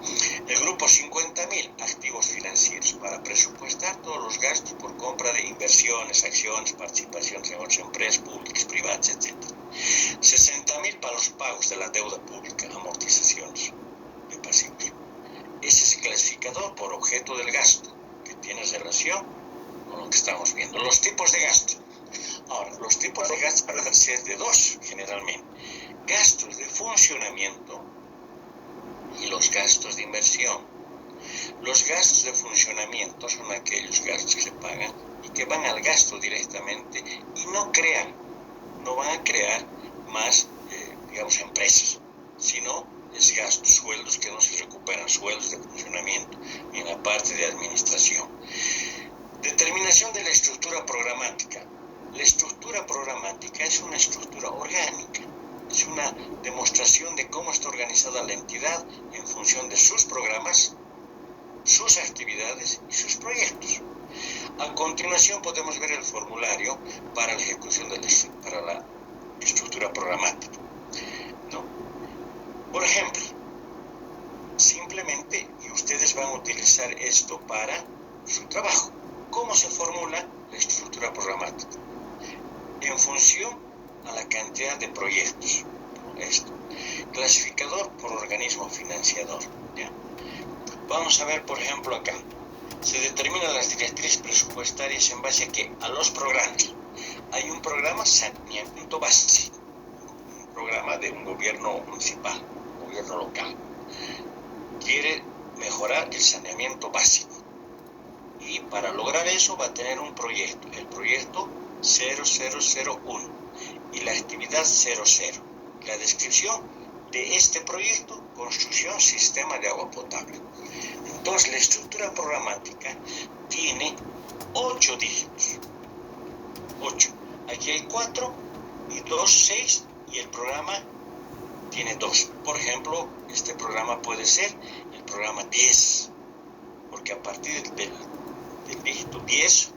El grupo 50.000, activos financieros, para presupuestar todos los gastos por compra de inversiones, acciones, participaciones en otras empresas públicas, privadas, etc. 60.000 para los pagos de la deuda pública, amortizaciones de pasivos. Ese es el clasificador por objeto del gasto, que tiene relación con lo que estamos viendo. Los tipos de gasto. Ahora, los tipos de gastos van a ser de dos, generalmente. Gastos de funcionamiento y los gastos de inversión. Los gastos de funcionamiento son aquellos gastos que se pagan y que van al gasto directamente y no van a crear más, empresas, sino es gastos, sueldos que no se recuperan, sueldos de funcionamiento. En la parte demostración de cómo está organizada la entidad en función de sus programas, sus actividades y sus proyectos. A continuación podemos ver el formulario para la ejecución para la estructura programática, ¿no? Por ejemplo, simplemente, y ustedes van a utilizar esto para su trabajo. ¿Cómo se formula la estructura programática? En función a la cantidad de proyectos. Esto. Clasificador por organismo financiador. ¿Ya? Vamos a ver, por ejemplo, acá. Se determinan las directrices presupuestarias en base a que a los programas. Hay un programa saneamiento básico, un programa de un gobierno municipal, un gobierno local. Quiere mejorar el saneamiento básico. Y para lograr eso va a tener un proyecto, el proyecto 0001 y la actividad 00. La descripción de este proyecto, construcción sistema de agua potable. Entonces la estructura programática tiene 8 dígitos. 8. Aquí hay 4 y 2, 6 y el programa tiene 2. Por ejemplo, este programa puede ser el programa 10, porque a partir del dígito 10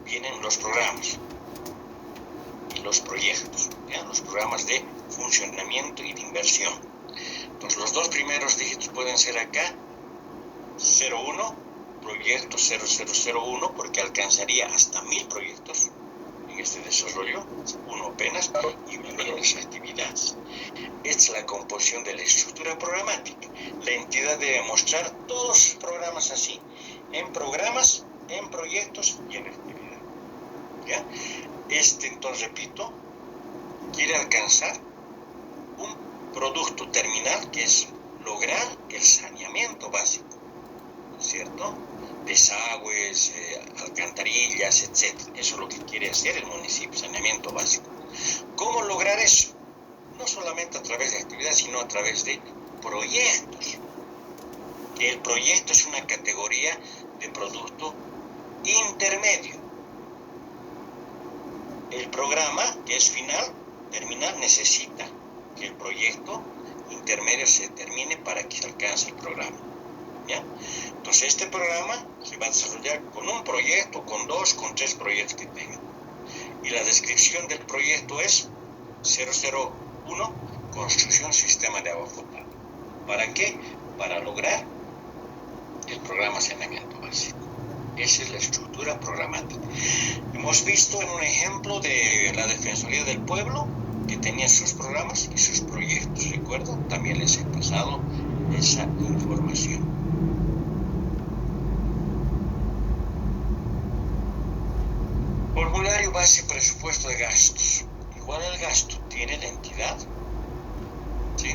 vienen los programas y los proyectos, ¿ya? Los programas de funcionamiento y de inversión. Entonces los dos primeros dígitos pueden ser acá 01, proyecto 0001, porque alcanzaría hasta 1000 proyectos en este desarrollo, uno apenas, y vienen las actividades. Esta es la composición de la estructura programática. La entidad debe mostrar todos sus programas así, en programas, en proyectos y en actividad. ¿Ya? Entonces, repito, quiere alcanzar un producto terminal que es lograr el saneamiento básico, ¿no es cierto? Desagües, alcantarillas, etc. Eso es lo que quiere hacer el municipio, saneamiento básico. ¿Cómo lograr eso? No solamente a través de actividades, sino a través de proyectos. Que el proyecto es una categoría de producto intermedio. El programa, que es terminal, necesita que el proyecto intermedio se termine para que se alcance el programa. ¿Ya? Entonces este programa se va a desarrollar con un proyecto, con 2, con 3 proyectos que tenga. Y la descripción del proyecto es 001, construcción sistema de agua potable. ¿Para qué? Para lograr el programa saneamiento básico. Esa es la estructura programática. Hemos visto en un ejemplo de la Defensoría del Pueblo que tenía sus programas y sus proyectos. ¿Recuerdo? También les he pasado esa información. Formulario base presupuesto de gastos. Igual el gasto tiene la entidad, ¿sí?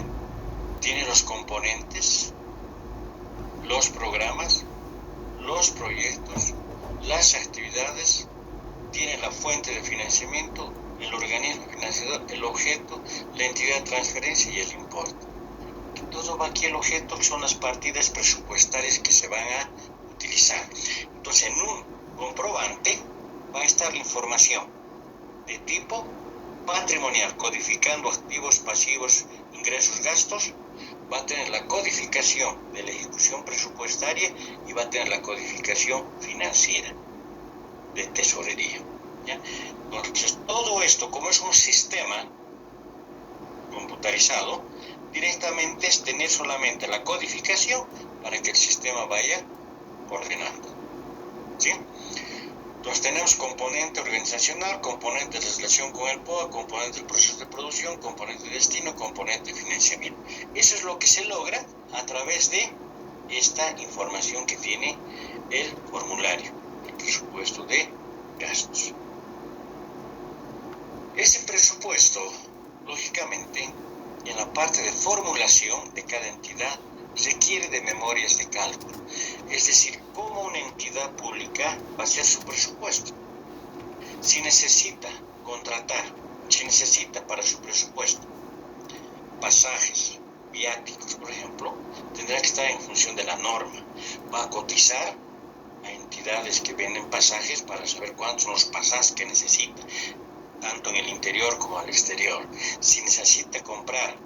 Tiene los componentes, los programas, los proyectos, las actividades, tiene la fuente de financiamiento, el organismo financiador, el objeto, la entidad de transferencia y el importe. Todo va aquí el objeto, que son las partidas presupuestarias que se van a utilizar. Entonces, en un comprobante va a estar la información de tipo patrimonial, codificando activos, pasivos, ingresos, gastos. Va a tener la codificación de la ejecución presupuestaria y va a tener la codificación financiera de tesorería. ¿Ya? Entonces, todo esto, como es un sistema computarizado, directamente es tener solamente la codificación para que el sistema vaya ordenando. ¿Sí? Entonces tenemos componente organizacional, componente de relación con el POA, componente del proceso de producción, componente de destino, componente de financiamiento. Eso es lo que se logra a través de esta información que tiene el formulario, el presupuesto de gastos. Ese presupuesto, lógicamente, en la parte de formulación de cada entidad, requiere de memorias de cálculo. Es decir, cómo una entidad pública va a hacer su presupuesto. Si necesita contratar, si necesita para su presupuesto pasajes, viáticos, por ejemplo, tendrá que estar en función de la norma. Va a cotizar a entidades que venden pasajes para saber cuántos son los pasajes que necesita, tanto en el interior como al exterior. Si necesita comprar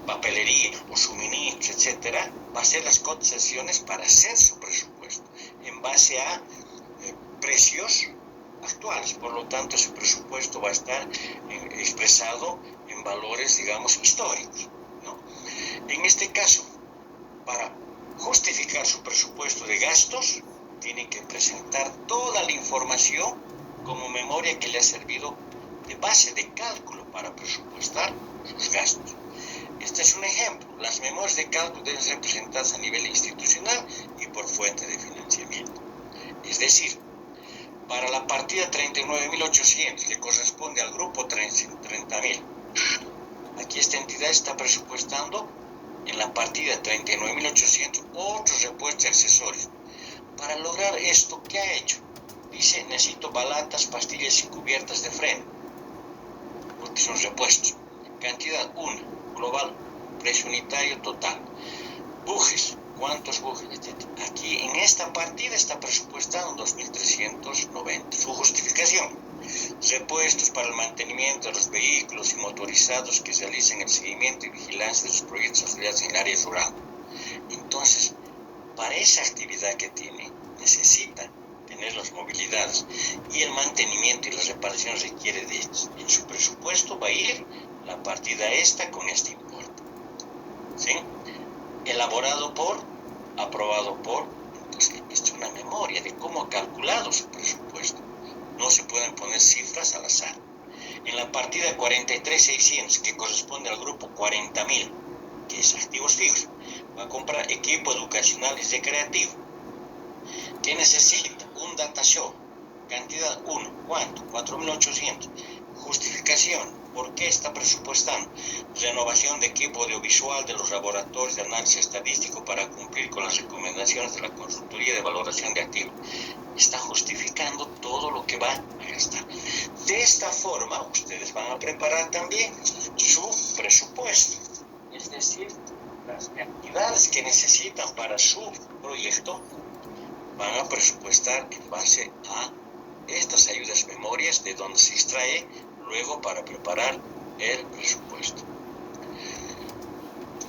papelería o suministros, etcétera, va a hacer las cotizaciones para hacer su presupuesto en base a precios actuales. Por lo tanto, ese presupuesto va a estar expresado en valores, digamos, históricos, ¿no? En este caso, para justificar su presupuesto de gastos, tienen que presentar toda la información como memoria que le ha servido de base de cálculo para presupuestar sus gastos. Este es un ejemplo. Las memorias de cálculo deben ser presentadas a nivel institucional y por fuente de financiamiento. Es decir, para la partida 39.800, que corresponde al grupo 30.000, aquí esta entidad está presupuestando en la partida 39.800 otros repuestos y accesorios. Para lograr esto, ¿qué ha hecho? Dice, necesito balatas, pastillas y cubiertas de freno, porque son repuestos. Cantidad 1, global, precio unitario total. Bujes, ¿cuántos bujes? Aquí en esta partida está presupuestado en 2.390. Su justificación: repuestos para el mantenimiento de los vehículos y motorizados que realicen el seguimiento y vigilancia de los proyectos afiliados en el área rural. Entonces, para esa actividad que tiene, necesita tener las movilidades y el mantenimiento y las reparaciones requiere de ellos. En su presupuesto va a ir la partida esta con este importe, ¿sí? Elaborado por, aprobado por. Entonces, esto es una memoria de cómo ha calculado su presupuesto. No se pueden poner cifras al azar. En la partida 43.600, que corresponde al grupo 40.000, que es activos fijos, va a comprar equipo educacional y recreativo. ¿Qué necesita? Un data show. Cantidad 1. ¿Cuánto? 4.800. Justificación. ¿Por qué está presupuestando? Renovación de equipo audiovisual de los laboratorios de análisis estadístico para cumplir con las recomendaciones de la consultoría de valoración de activos. Está justificando todo lo que va a gastar. De esta forma, ustedes van a preparar también su presupuesto. Es decir, las cantidades que necesitan para su proyecto van a presupuestar en base a estas ayudas memorias de donde se extrae luego para preparar el presupuesto.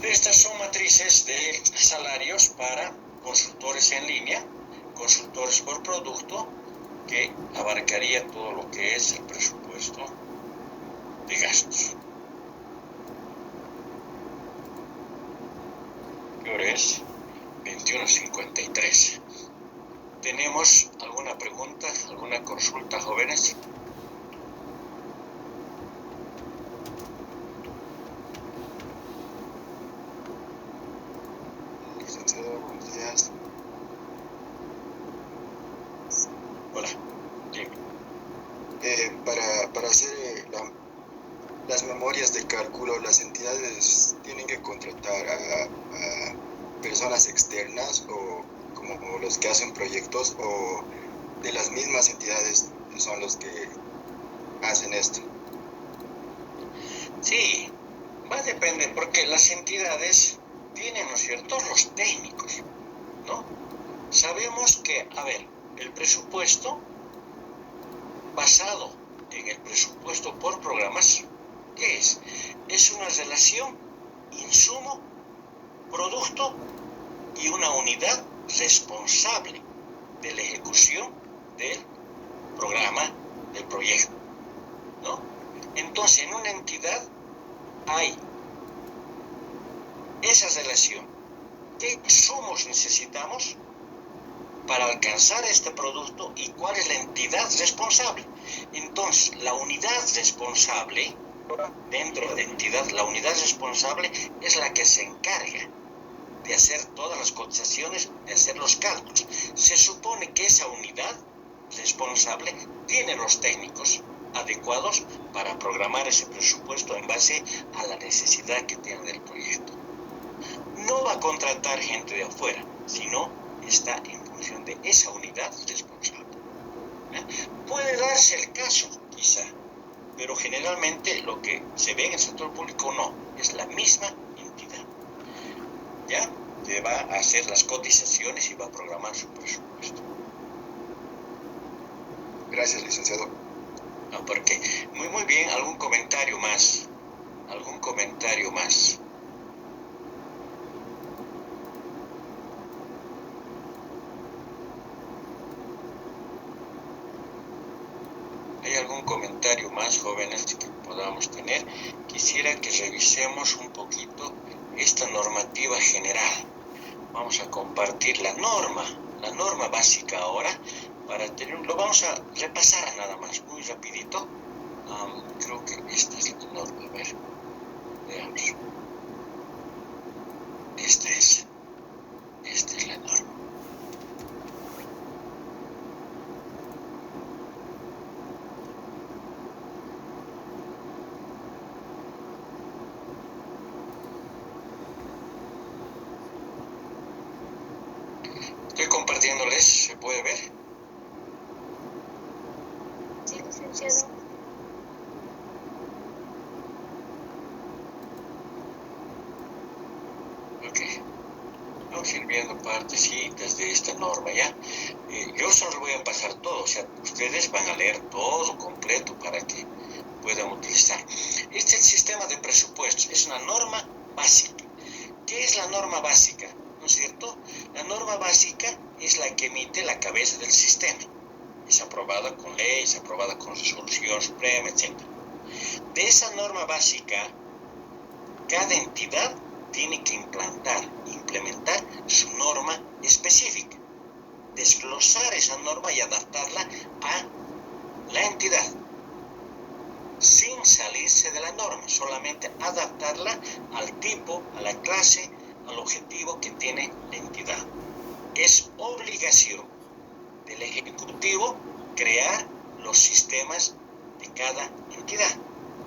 Estas son matrices de salarios para consultores en línea, consultores por producto, que abarcaría todo lo que es el presupuesto de gastos. ¿Qué hora es? 21:53. ¿Tenemos alguna pregunta, alguna consulta, jóvenes? Licenciado, buenos días. Hola. Dime. Para hacer las memorias de cálculo, las entidades tienen que contratar a personas externas o como los que hacen proyectos, o de las mismas entidades son los que hacen esto. Sí, va a depender, porque las entidades tienen, ¿no es cierto?, los técnicos, ¿no? Sabemos que, el presupuesto basado en el presupuesto por programas, ¿qué es? Es una relación insumo, producto y una unidad responsable de la ejecución del programa, del proyecto, ¿no? Entonces, en una entidad hay esa relación. ¿Qué insumos necesitamos para alcanzar este producto y cuál es la entidad responsable? Entonces, la unidad responsable, dentro de la entidad, la unidad responsable es la que se encarga de hacer todas las cotizaciones, de hacer los cálculos. Se supone que esa unidad responsable tiene los técnicos adecuados para programar ese presupuesto en base a la necesidad que tiene del proyecto. No va a contratar gente de afuera, sino está en función de esa unidad responsable. Puede darse el caso, quizá, pero generalmente lo que se ve en el sector público no, es la misma entidad, ¿ya? Que va a hacer las cotizaciones y va a programar su presupuesto. Gracias, licenciado. No, porque muy bien, algún comentario más. comentario más jóvenes que podamos tener, quisiera que revisemos un poquito esta normativa general. Vamos a compartir la norma básica ahora, lo vamos a repasar nada más, muy rapidito. Creo que esta es la norma, a ver, veamos. Esta es la norma. Estoy compartiéndoles, ¿se puede ver? Sí, licenciado. Ok. Vamos a ir viendo partecitas de esta norma, ¿ya? Yo solo voy a pasar todo, o sea, ustedes van a leer todo completo para que puedan utilizar. Este es el sistema de presupuestos, es una norma básica. ¿Qué es la norma básica? ¿No es cierto? La norma básica es la que emite la cabeza del sistema. Es aprobada con ley, es aprobada con resolución suprema, etc. De esa norma básica, cada entidad tiene que implementar su norma específica, desglosar esa norma y adaptarla a la entidad, sin salirse de la norma, solamente adaptarla al tipo, a la clase, al objetivo que tiene la entidad. Es obligación del Ejecutivo crear los sistemas de cada entidad.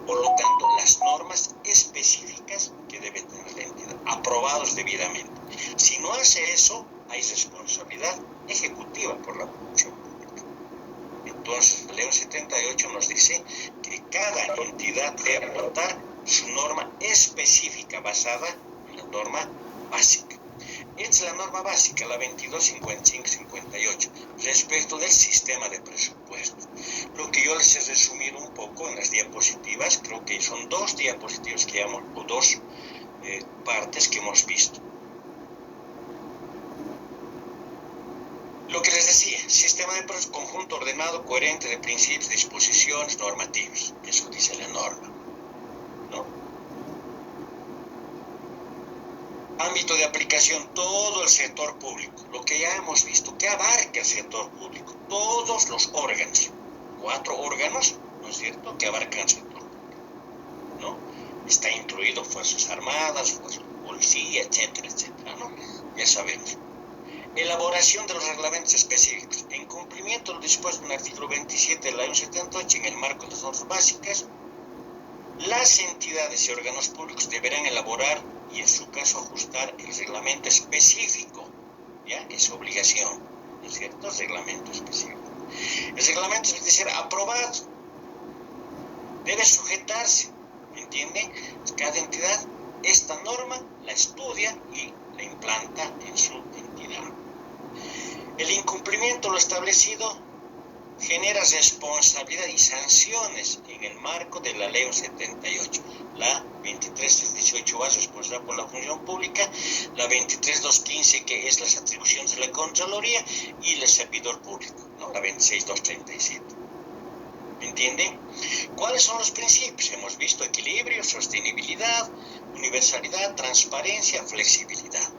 Por lo tanto, las normas específicas que debe tener la entidad, aprobados debidamente. Si no hace eso, hay responsabilidad ejecutiva por la función pública. Entonces, la Ley 78 nos dice que cada entidad debe adoptar su norma específica basada en la norma básica. Esta es la norma básica, la 2255-58, respecto del sistema de presupuestos. Lo que yo les he resumido un poco en las diapositivas, creo que son dos diapositivas o dos partes que hemos visto. Lo que les decía, sistema de presupuestos, conjunto ordenado, coherente de principios, disposiciones, normativas. Eso dice la norma, ¿no? Ámbito de aplicación, todo el sector público, lo que ya hemos visto, que abarca el sector público, todos los órganos, 4 órganos, ¿no es cierto?, que abarcan el sector público, ¿no? Está incluido Fuerzas Armadas, Fuerzas de Policía, etcétera, etcétera, ¿no? Ya sabemos. Elaboración de los reglamentos específicos, en cumplimiento de lo dispuesto en el artículo 27 de la Ley 78, en el marco de las normas básicas, las entidades y órganos públicos deberán elaborar y en su caso ajustar el reglamento específico, ¿ya? Es obligación, ¿no es cierto? El reglamento específico. El reglamento debe ser aprobado, debe sujetarse, ¿me entienden? Cada entidad esta norma la estudia y la implanta en su entidad. El incumplimiento de lo establecido genera responsabilidad y sanciones en el marco de la Ley 78. La 23.318 es responsable por la función pública, la 23.215 que es las atribuciones de la Contraloría y el servidor público, ¿no? La 26.237. ¿Me entienden? ¿Cuáles son los principios? Hemos visto equilibrio, sostenibilidad, universalidad, transparencia, flexibilidad.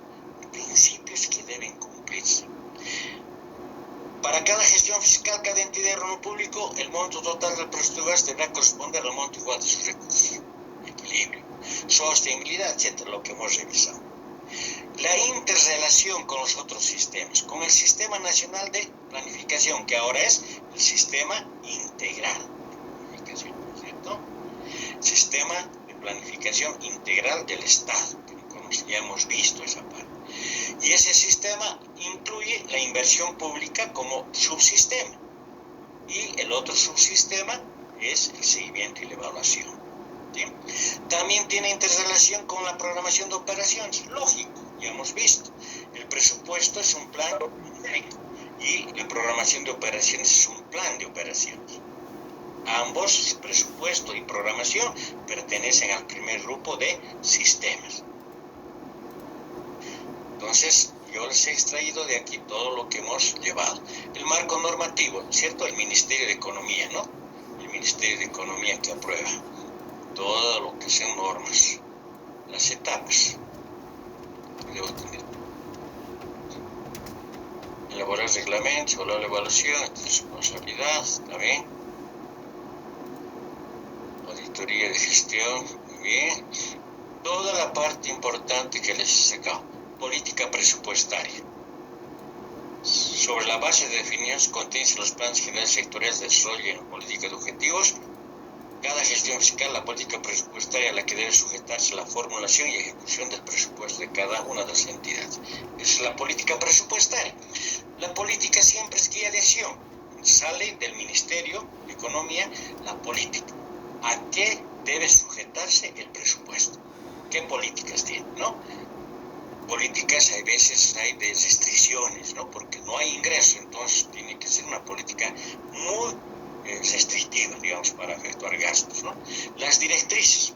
Principios que deben cumplirse. Para cada gestión fiscal, cada entidad de órgano público, el monto total del presupuesto deberá corresponder al monto igual de sus recursos. Equilibrio, sostenibilidad, etcétera, lo que hemos revisado. La interrelación con los otros sistemas, con el Sistema Nacional de Planificación, que ahora es el Sistema Integral de Planificación, ¿cierto? Sistema de Planificación Integral del Estado, que ya hemos visto esa parte. Y ese sistema incluye la inversión pública como subsistema. Y el otro subsistema es el seguimiento y la evaluación, ¿sí? También tiene interrelación con la programación de operaciones. Lógico, ya hemos visto. El presupuesto es un plan y la programación de operaciones es un plan de operaciones. Ambos, presupuesto y programación, pertenecen al primer grupo de sistemas. Entonces, yo les he extraído de aquí todo lo que hemos llevado. El marco normativo, ¿cierto? El Ministerio de Economía, ¿no? El Ministerio de Economía que aprueba todo lo que sean normas, las etapas. Debo tener elaborar reglamentos, evaluar la evaluación, responsabilidad, también. Auditoría de gestión, muy bien. Toda la parte importante que les he sacado. Política presupuestaria. Sobre la base de definiciones contenidas en los planes generales sectoriales de desarrollo en política de objetivos, cada gestión fiscal, la política presupuestaria a la que debe sujetarse la formulación y ejecución del presupuesto de cada una de las entidades. Esa es la política presupuestaria. La política siempre es guía de acción. Sale del Ministerio de Economía la política. ¿A qué debe sujetarse el presupuesto? ¿Qué políticas tiene, no? Políticas, hay veces hay de restricciones, ¿no? Porque no hay ingreso, entonces tiene que ser una política muy restrictiva, digamos, para efectuar gastos, ¿no? Las directrices.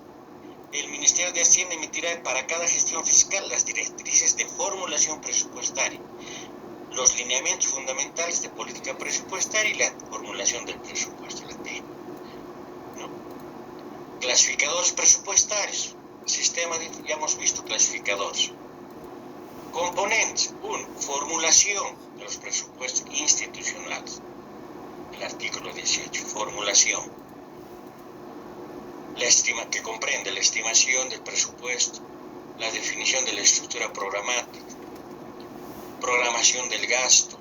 El Ministerio de Hacienda emitirá para cada gestión fiscal las directrices de formulación presupuestaria, los lineamientos fundamentales de política presupuestaria y la formulación del presupuesto, la T, ¿no? Clasificadores presupuestarios. Sistema de, ya hemos visto clasificadores. Componentes. 1. Formulación de los presupuestos institucionales. El artículo 18. Formulación. Que comprende la estimación del presupuesto, la definición de la estructura programática, programación del gasto,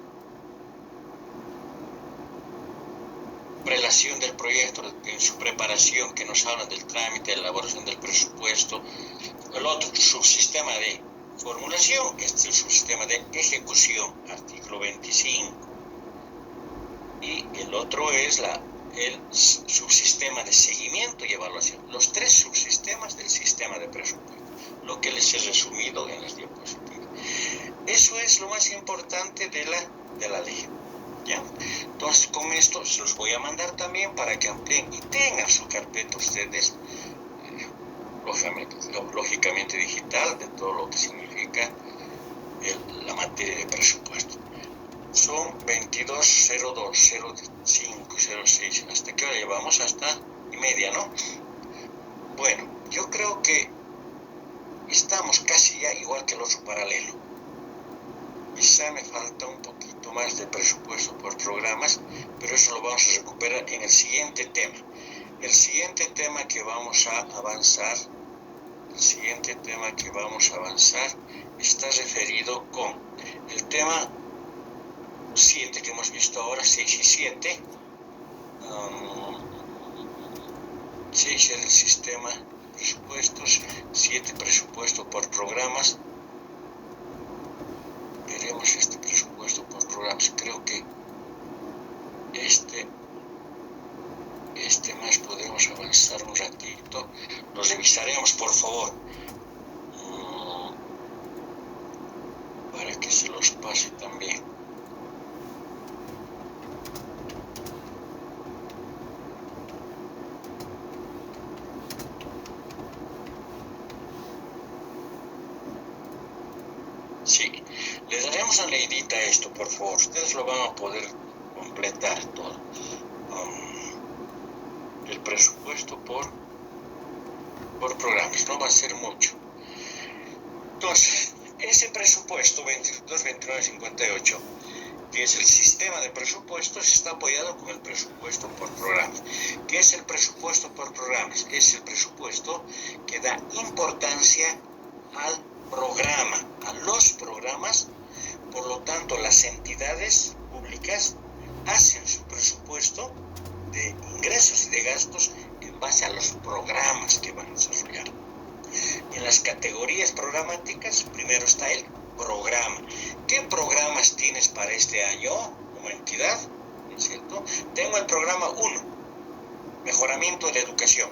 relación del proyecto en su preparación, que nos habla del trámite, de la elaboración del presupuesto. El otro, subsistema de formulación, este es el subsistema de ejecución, artículo 25. Y el otro es el subsistema de seguimiento y evaluación. Los tres subsistemas del sistema de presupuesto, lo que les he resumido en las diapositivas. Eso es lo más importante de la ley. ¿Ya? Entonces, con esto se los voy a mandar también para que amplíen y tengan su carpeta ustedes, lógicamente digital, de todo lo que significa la materia de presupuesto. Son 22:02:05:06. ¿Hasta qué hora llevamos? Hasta y media, ¿no? Bueno, yo creo que estamos casi ya igual que el otro paralelo. Quizá me falta un poquito más de presupuesto por programas, pero eso lo vamos a recuperar en el siguiente tema. El siguiente tema que vamos a avanzar, está referido con el tema 7 que hemos visto ahora, 6 y 7. 6 es el sistema de presupuestos, 7 presupuesto por programas. Veremos este presupuesto por programas. Creo que este más podemos avanzar un ratito. Lo revisaremos, por favor, para que se los pase también. Sí, le daremos una leidita a esto, por favor. Ustedes lo van a poder completar todo. El presupuesto por programas, no va a ser mucho. Entonces, ese presupuesto 22-29-58, que es el sistema de presupuestos, está apoyado con el presupuesto por programas. ¿Qué es el presupuesto por programas? Es el presupuesto que da importancia al programa, a los programas. Por lo tanto, las entidades públicas hacen su presupuesto de ingresos y de gastos en base a los programas que van a desarrollar. En las categorías programáticas, primero está el programa. ¿Qué programas tienes para este año como entidad? ¿No es cierto? Tengo el programa 1, mejoramiento de la educación.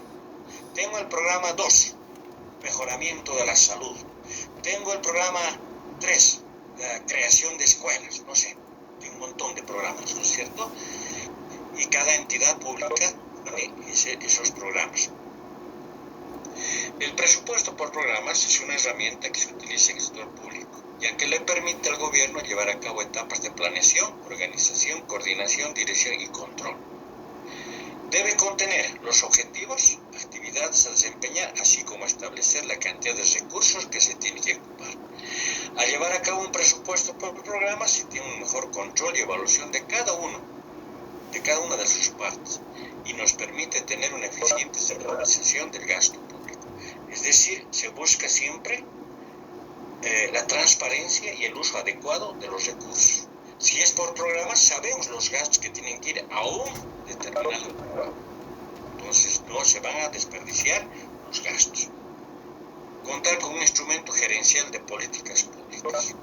Tengo el programa 2, mejoramiento de la salud. Tengo el programa 3, creación de escuelas. No sé, tengo un montón de programas, ¿no es cierto? Y cada entidad pública tiene esos programas. El presupuesto por programas es una herramienta que se utiliza en el sector público, ya que le permite al gobierno llevar a cabo etapas de planeación, organización, coordinación, dirección y control. Debe contener los objetivos, actividades a desempeñar, así como establecer la cantidad de recursos que se tiene que ocupar. Al llevar a cabo un presupuesto por programa, se tiene un mejor control y evaluación de cada una de sus partes, y nos permite tener una eficiente centralización del gasto público. Es decir, se busca siempre la transparencia y el uso adecuado de los recursos. Si es por programas, sabemos los gastos que tienen que ir a un determinado programa. Entonces, no se van a desperdiciar los gastos. Contar con un instrumento gerencial de políticas públicas.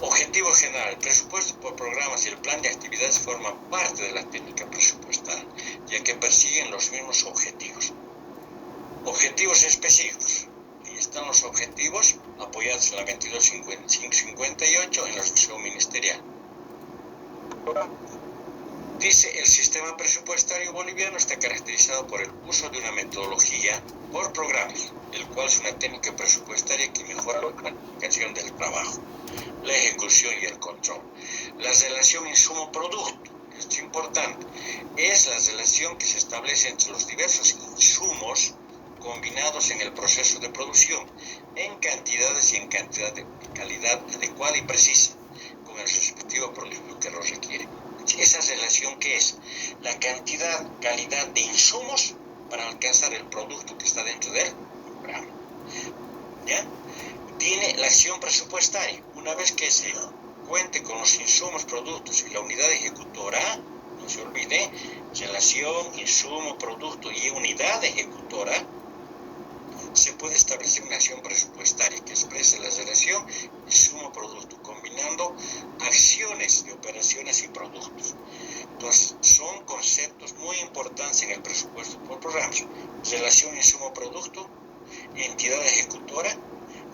Objetivo general. El presupuesto por programas y el plan de actividades forman parte de la técnica presupuestal, ya que persiguen los mismos objetivos. Objetivos específicos. Ahí están los objetivos apoyados en la 22.558 en la resolución ministerial. Dice, el sistema presupuestario boliviano está caracterizado por el uso de una metodología por programas, el cual es una técnica presupuestaria que mejora la planificación del trabajo, la ejecución y el control. La relación insumo-producto, esto es importante, es la relación que se establece entre los diversos insumos combinados en el proceso de producción, en cantidades y en cantidad de calidad adecuada y precisa, con el respectivo producto que lo requiere. Esa relación que es la cantidad, calidad de insumos para alcanzar el producto que está dentro del programa. ¿Ya? Tiene la acción presupuestaria. Una vez que se cuente con los insumos, productos y la unidad ejecutora, no se olvide, relación, insumo, producto y unidad ejecutora, se puede establecer una acción presupuestaria que expresa la relación insumo-producto, combinando acciones de operaciones y productos. Entonces, son conceptos muy importantes en el presupuesto por programas. Relación insumo-producto, entidad ejecutora,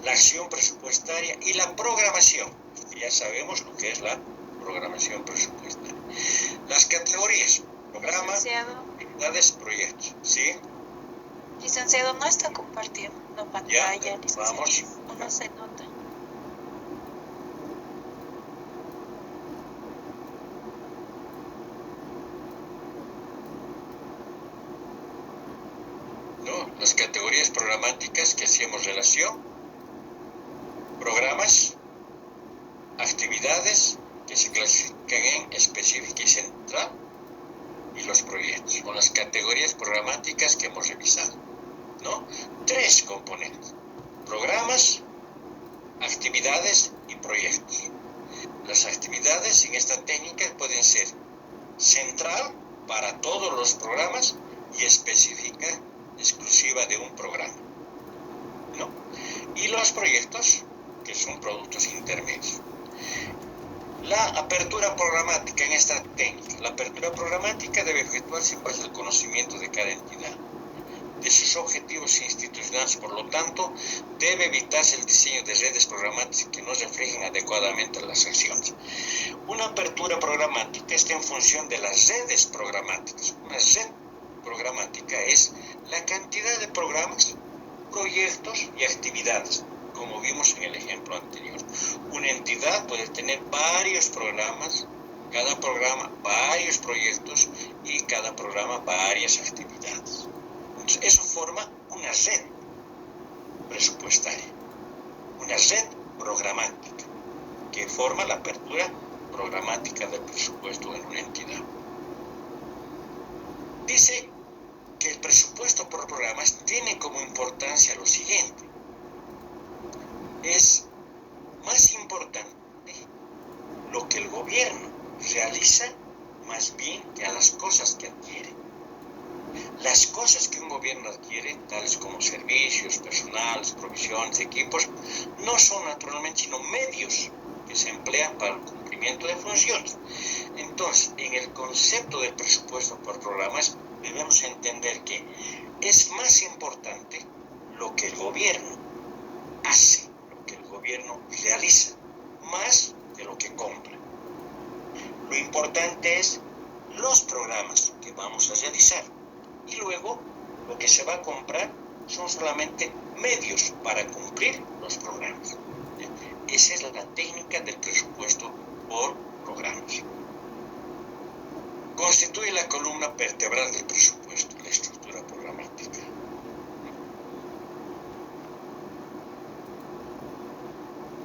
la acción presupuestaria y la programación. Ya sabemos lo que es la programación presupuestaria. Las categorías, programa, actividades, proyectos. ¿Sí? Licenciado, no está compartiendo pantalla. Ya, vamos. No se nota. ¿No? Las categorías programáticas que hacíamos relación, programas, actividades que se clasifican en específica y central, y los proyectos, son las categorías programáticas que hemos revisado, ¿no? 3 componentes: programas, actividades y proyectos. Las actividades en esta técnica pueden ser central para todos los programas y específica, exclusiva de un programa, ¿no? Y los proyectos, que son productos intermedios. La apertura programática en esta técnica. La apertura programática debe efectuarse en base al conocimiento de cada entidad, de sus objetivos institucionales. Por lo tanto, debe evitarse el diseño de redes programáticas que no reflejen adecuadamente las acciones. Una apertura programática está en función de las redes programáticas. Una red programática es la cantidad de programas, proyectos y actividades, como vimos en el ejemplo anterior. Una entidad puede tener varios programas, cada programa varios proyectos y cada programa varias actividades. Entonces, eso forma una red presupuestaria, una red programática, que forma la apertura programática del presupuesto en una entidad. Dice que el presupuesto por programas tiene como importancia lo siguiente: es más importante lo que el gobierno realiza más bien que a las cosas que adquiere. Las cosas que un gobierno adquiere, tales como servicios, personales, provisiones, equipos, no son naturalmente sino medios que se emplean para el cumplimiento de funciones. Entonces, en el concepto del presupuesto por programas, debemos entender que es más importante lo que el gobierno hace, lo que el gobierno realiza, más de lo que compra. Lo importante es los programas que vamos a realizar, y luego lo que se va a comprar son solamente medios para cumplir los programas. Esa es la técnica del presupuesto por programas. constituye la columna vertebral del presupuesto, la estructura programática.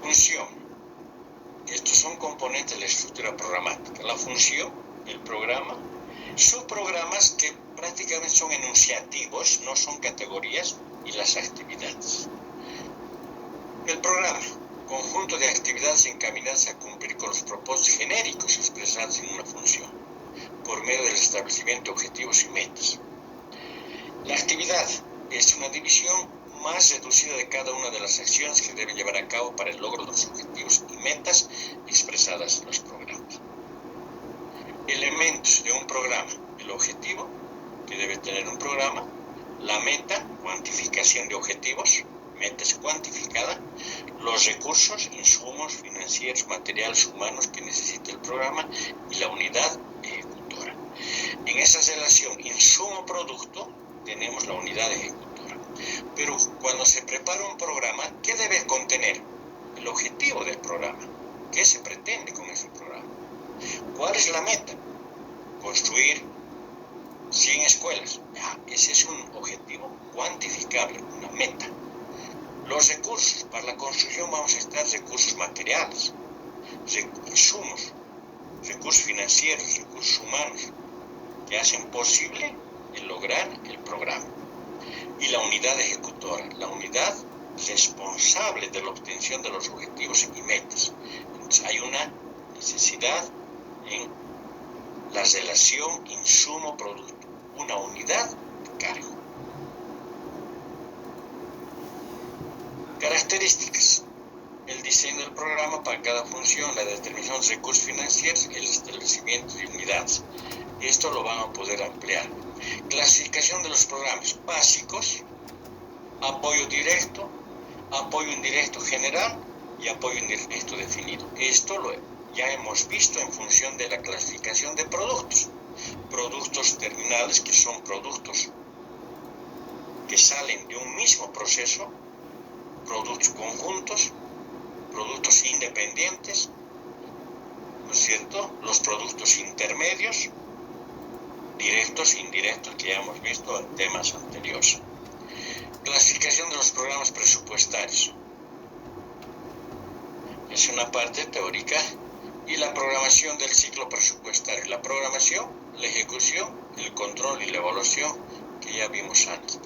Función. Estos son componentes de la estructura programática. La función, el programa, subprogramas que prácticamente son enunciativos, no son categorías, y las actividades. El programa, conjunto de actividades encaminadas a cumplir con los propósitos genéricos expresados en una función, por medio del establecimiento de objetivos y metas. La actividad es una división más reducida de cada una de las acciones que deben llevar a cabo para el logro de los objetivos y metas expresadas en los programas. Elementos de un programa: el objetivo que debe tener un programa, la meta, cuantificación de objetivos, meta es cuantificada, los recursos, insumos financieros, materiales, humanos que necesita el programa y la unidad ejecutora. En esa relación insumo-producto tenemos la unidad ejecutora. Pero cuando se prepara un programa, ¿qué debe contener? El objetivo del programa. ¿Qué se pretende con ese programa? ¿Cuál es la meta? Construir 100 escuelas. Ese es un objetivo cuantificable, una meta. Los recursos. Para la construcción vamos a estar recursos materiales, insumos, recursos financieros, recursos humanos, que hacen posible el lograr el programa. Y la unidad ejecutora, la unidad responsable de la obtención de los objetivos y metas. Entonces hay una necesidad en la relación insumo-producto, una unidad de cargo. Características. El diseño del programa para cada función, la determinación de recursos financieros y el establecimiento de unidades. Esto lo van a poder ampliar. Clasificación de los programas básicos, apoyo directo, apoyo indirecto general y apoyo indirecto definido. Esto ya hemos visto en función de la clasificación de productos. Productos terminales, que son productos que salen de un mismo proceso, productos conjuntos, productos independientes, ¿no es cierto? Los productos intermedios, directos e indirectos, que ya hemos visto en temas anteriores. Clasificación de los programas presupuestarios. Es una parte teórica. Y la programación del ciclo presupuestario. La programación, la ejecución, el control y la evaluación, que ya vimos antes.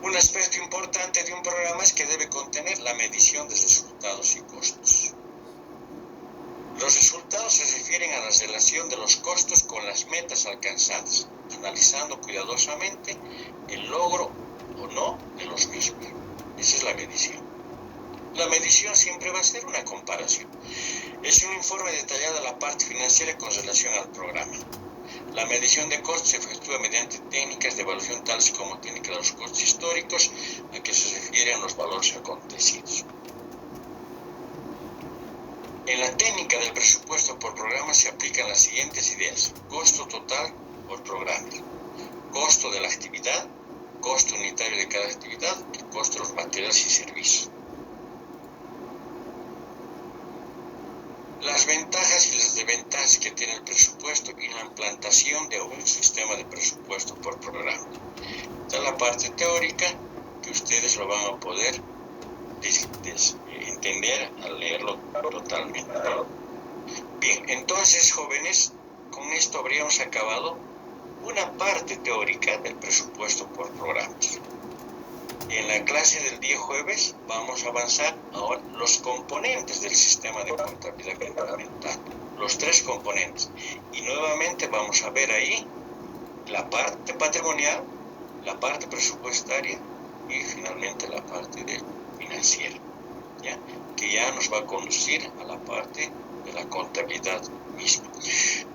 Un aspecto importante de un programa es que debe contener la medición de resultados y costos. Los resultados se refieren a la relación de los costos con las metas alcanzadas, analizando cuidadosamente el logro o no de los mismos. Esa es la medición. La medición siempre va a ser una comparación. Es un informe detallado de la parte financiera con relación al programa. La medición de costos se efectúa mediante técnicas de evaluación tales como técnica de los costos históricos, a que se refieren los valores acontecidos. En la técnica del presupuesto por programa se aplican las siguientes ideas: costo total por programa, costo de la actividad, costo unitario de cada actividad y costo de los materiales y servicios. Las ventajas y las desventajas que tiene el presupuesto y la implantación de un sistema de presupuesto por programa. Esta es la parte teórica que ustedes lo van a poder entender al leerlo totalmente. Bien, entonces, jóvenes, con esto habríamos acabado una parte teórica del presupuesto por programas. En la clase del día jueves vamos a avanzar ahora los componentes del sistema de contabilidad gubernamental, los 3 componentes. Y nuevamente vamos a ver ahí la parte patrimonial, la parte presupuestaria y finalmente la parte financiera, ¿ya? Que ya nos va a conducir a la parte de la contabilidad misma.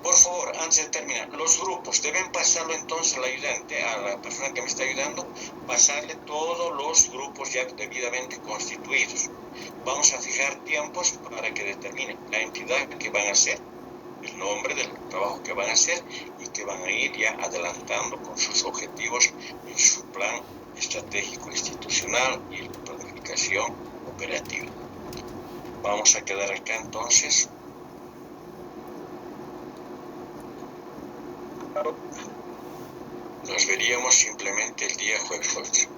Por favor, antes de terminar, los grupos deben pasarlo entonces al ayudante, a la persona que me está ayudando, pasarle todos los grupos ya debidamente constituidos. Vamos a fijar tiempos para que determinen la entidad que van a hacer, el nombre del trabajo que van a hacer y que van a ir ya adelantando con sus objetivos en su plan estratégico institucional y la planificación operativa. Vamos a quedar acá entonces. Nos veríamos simplemente el día jueves 8.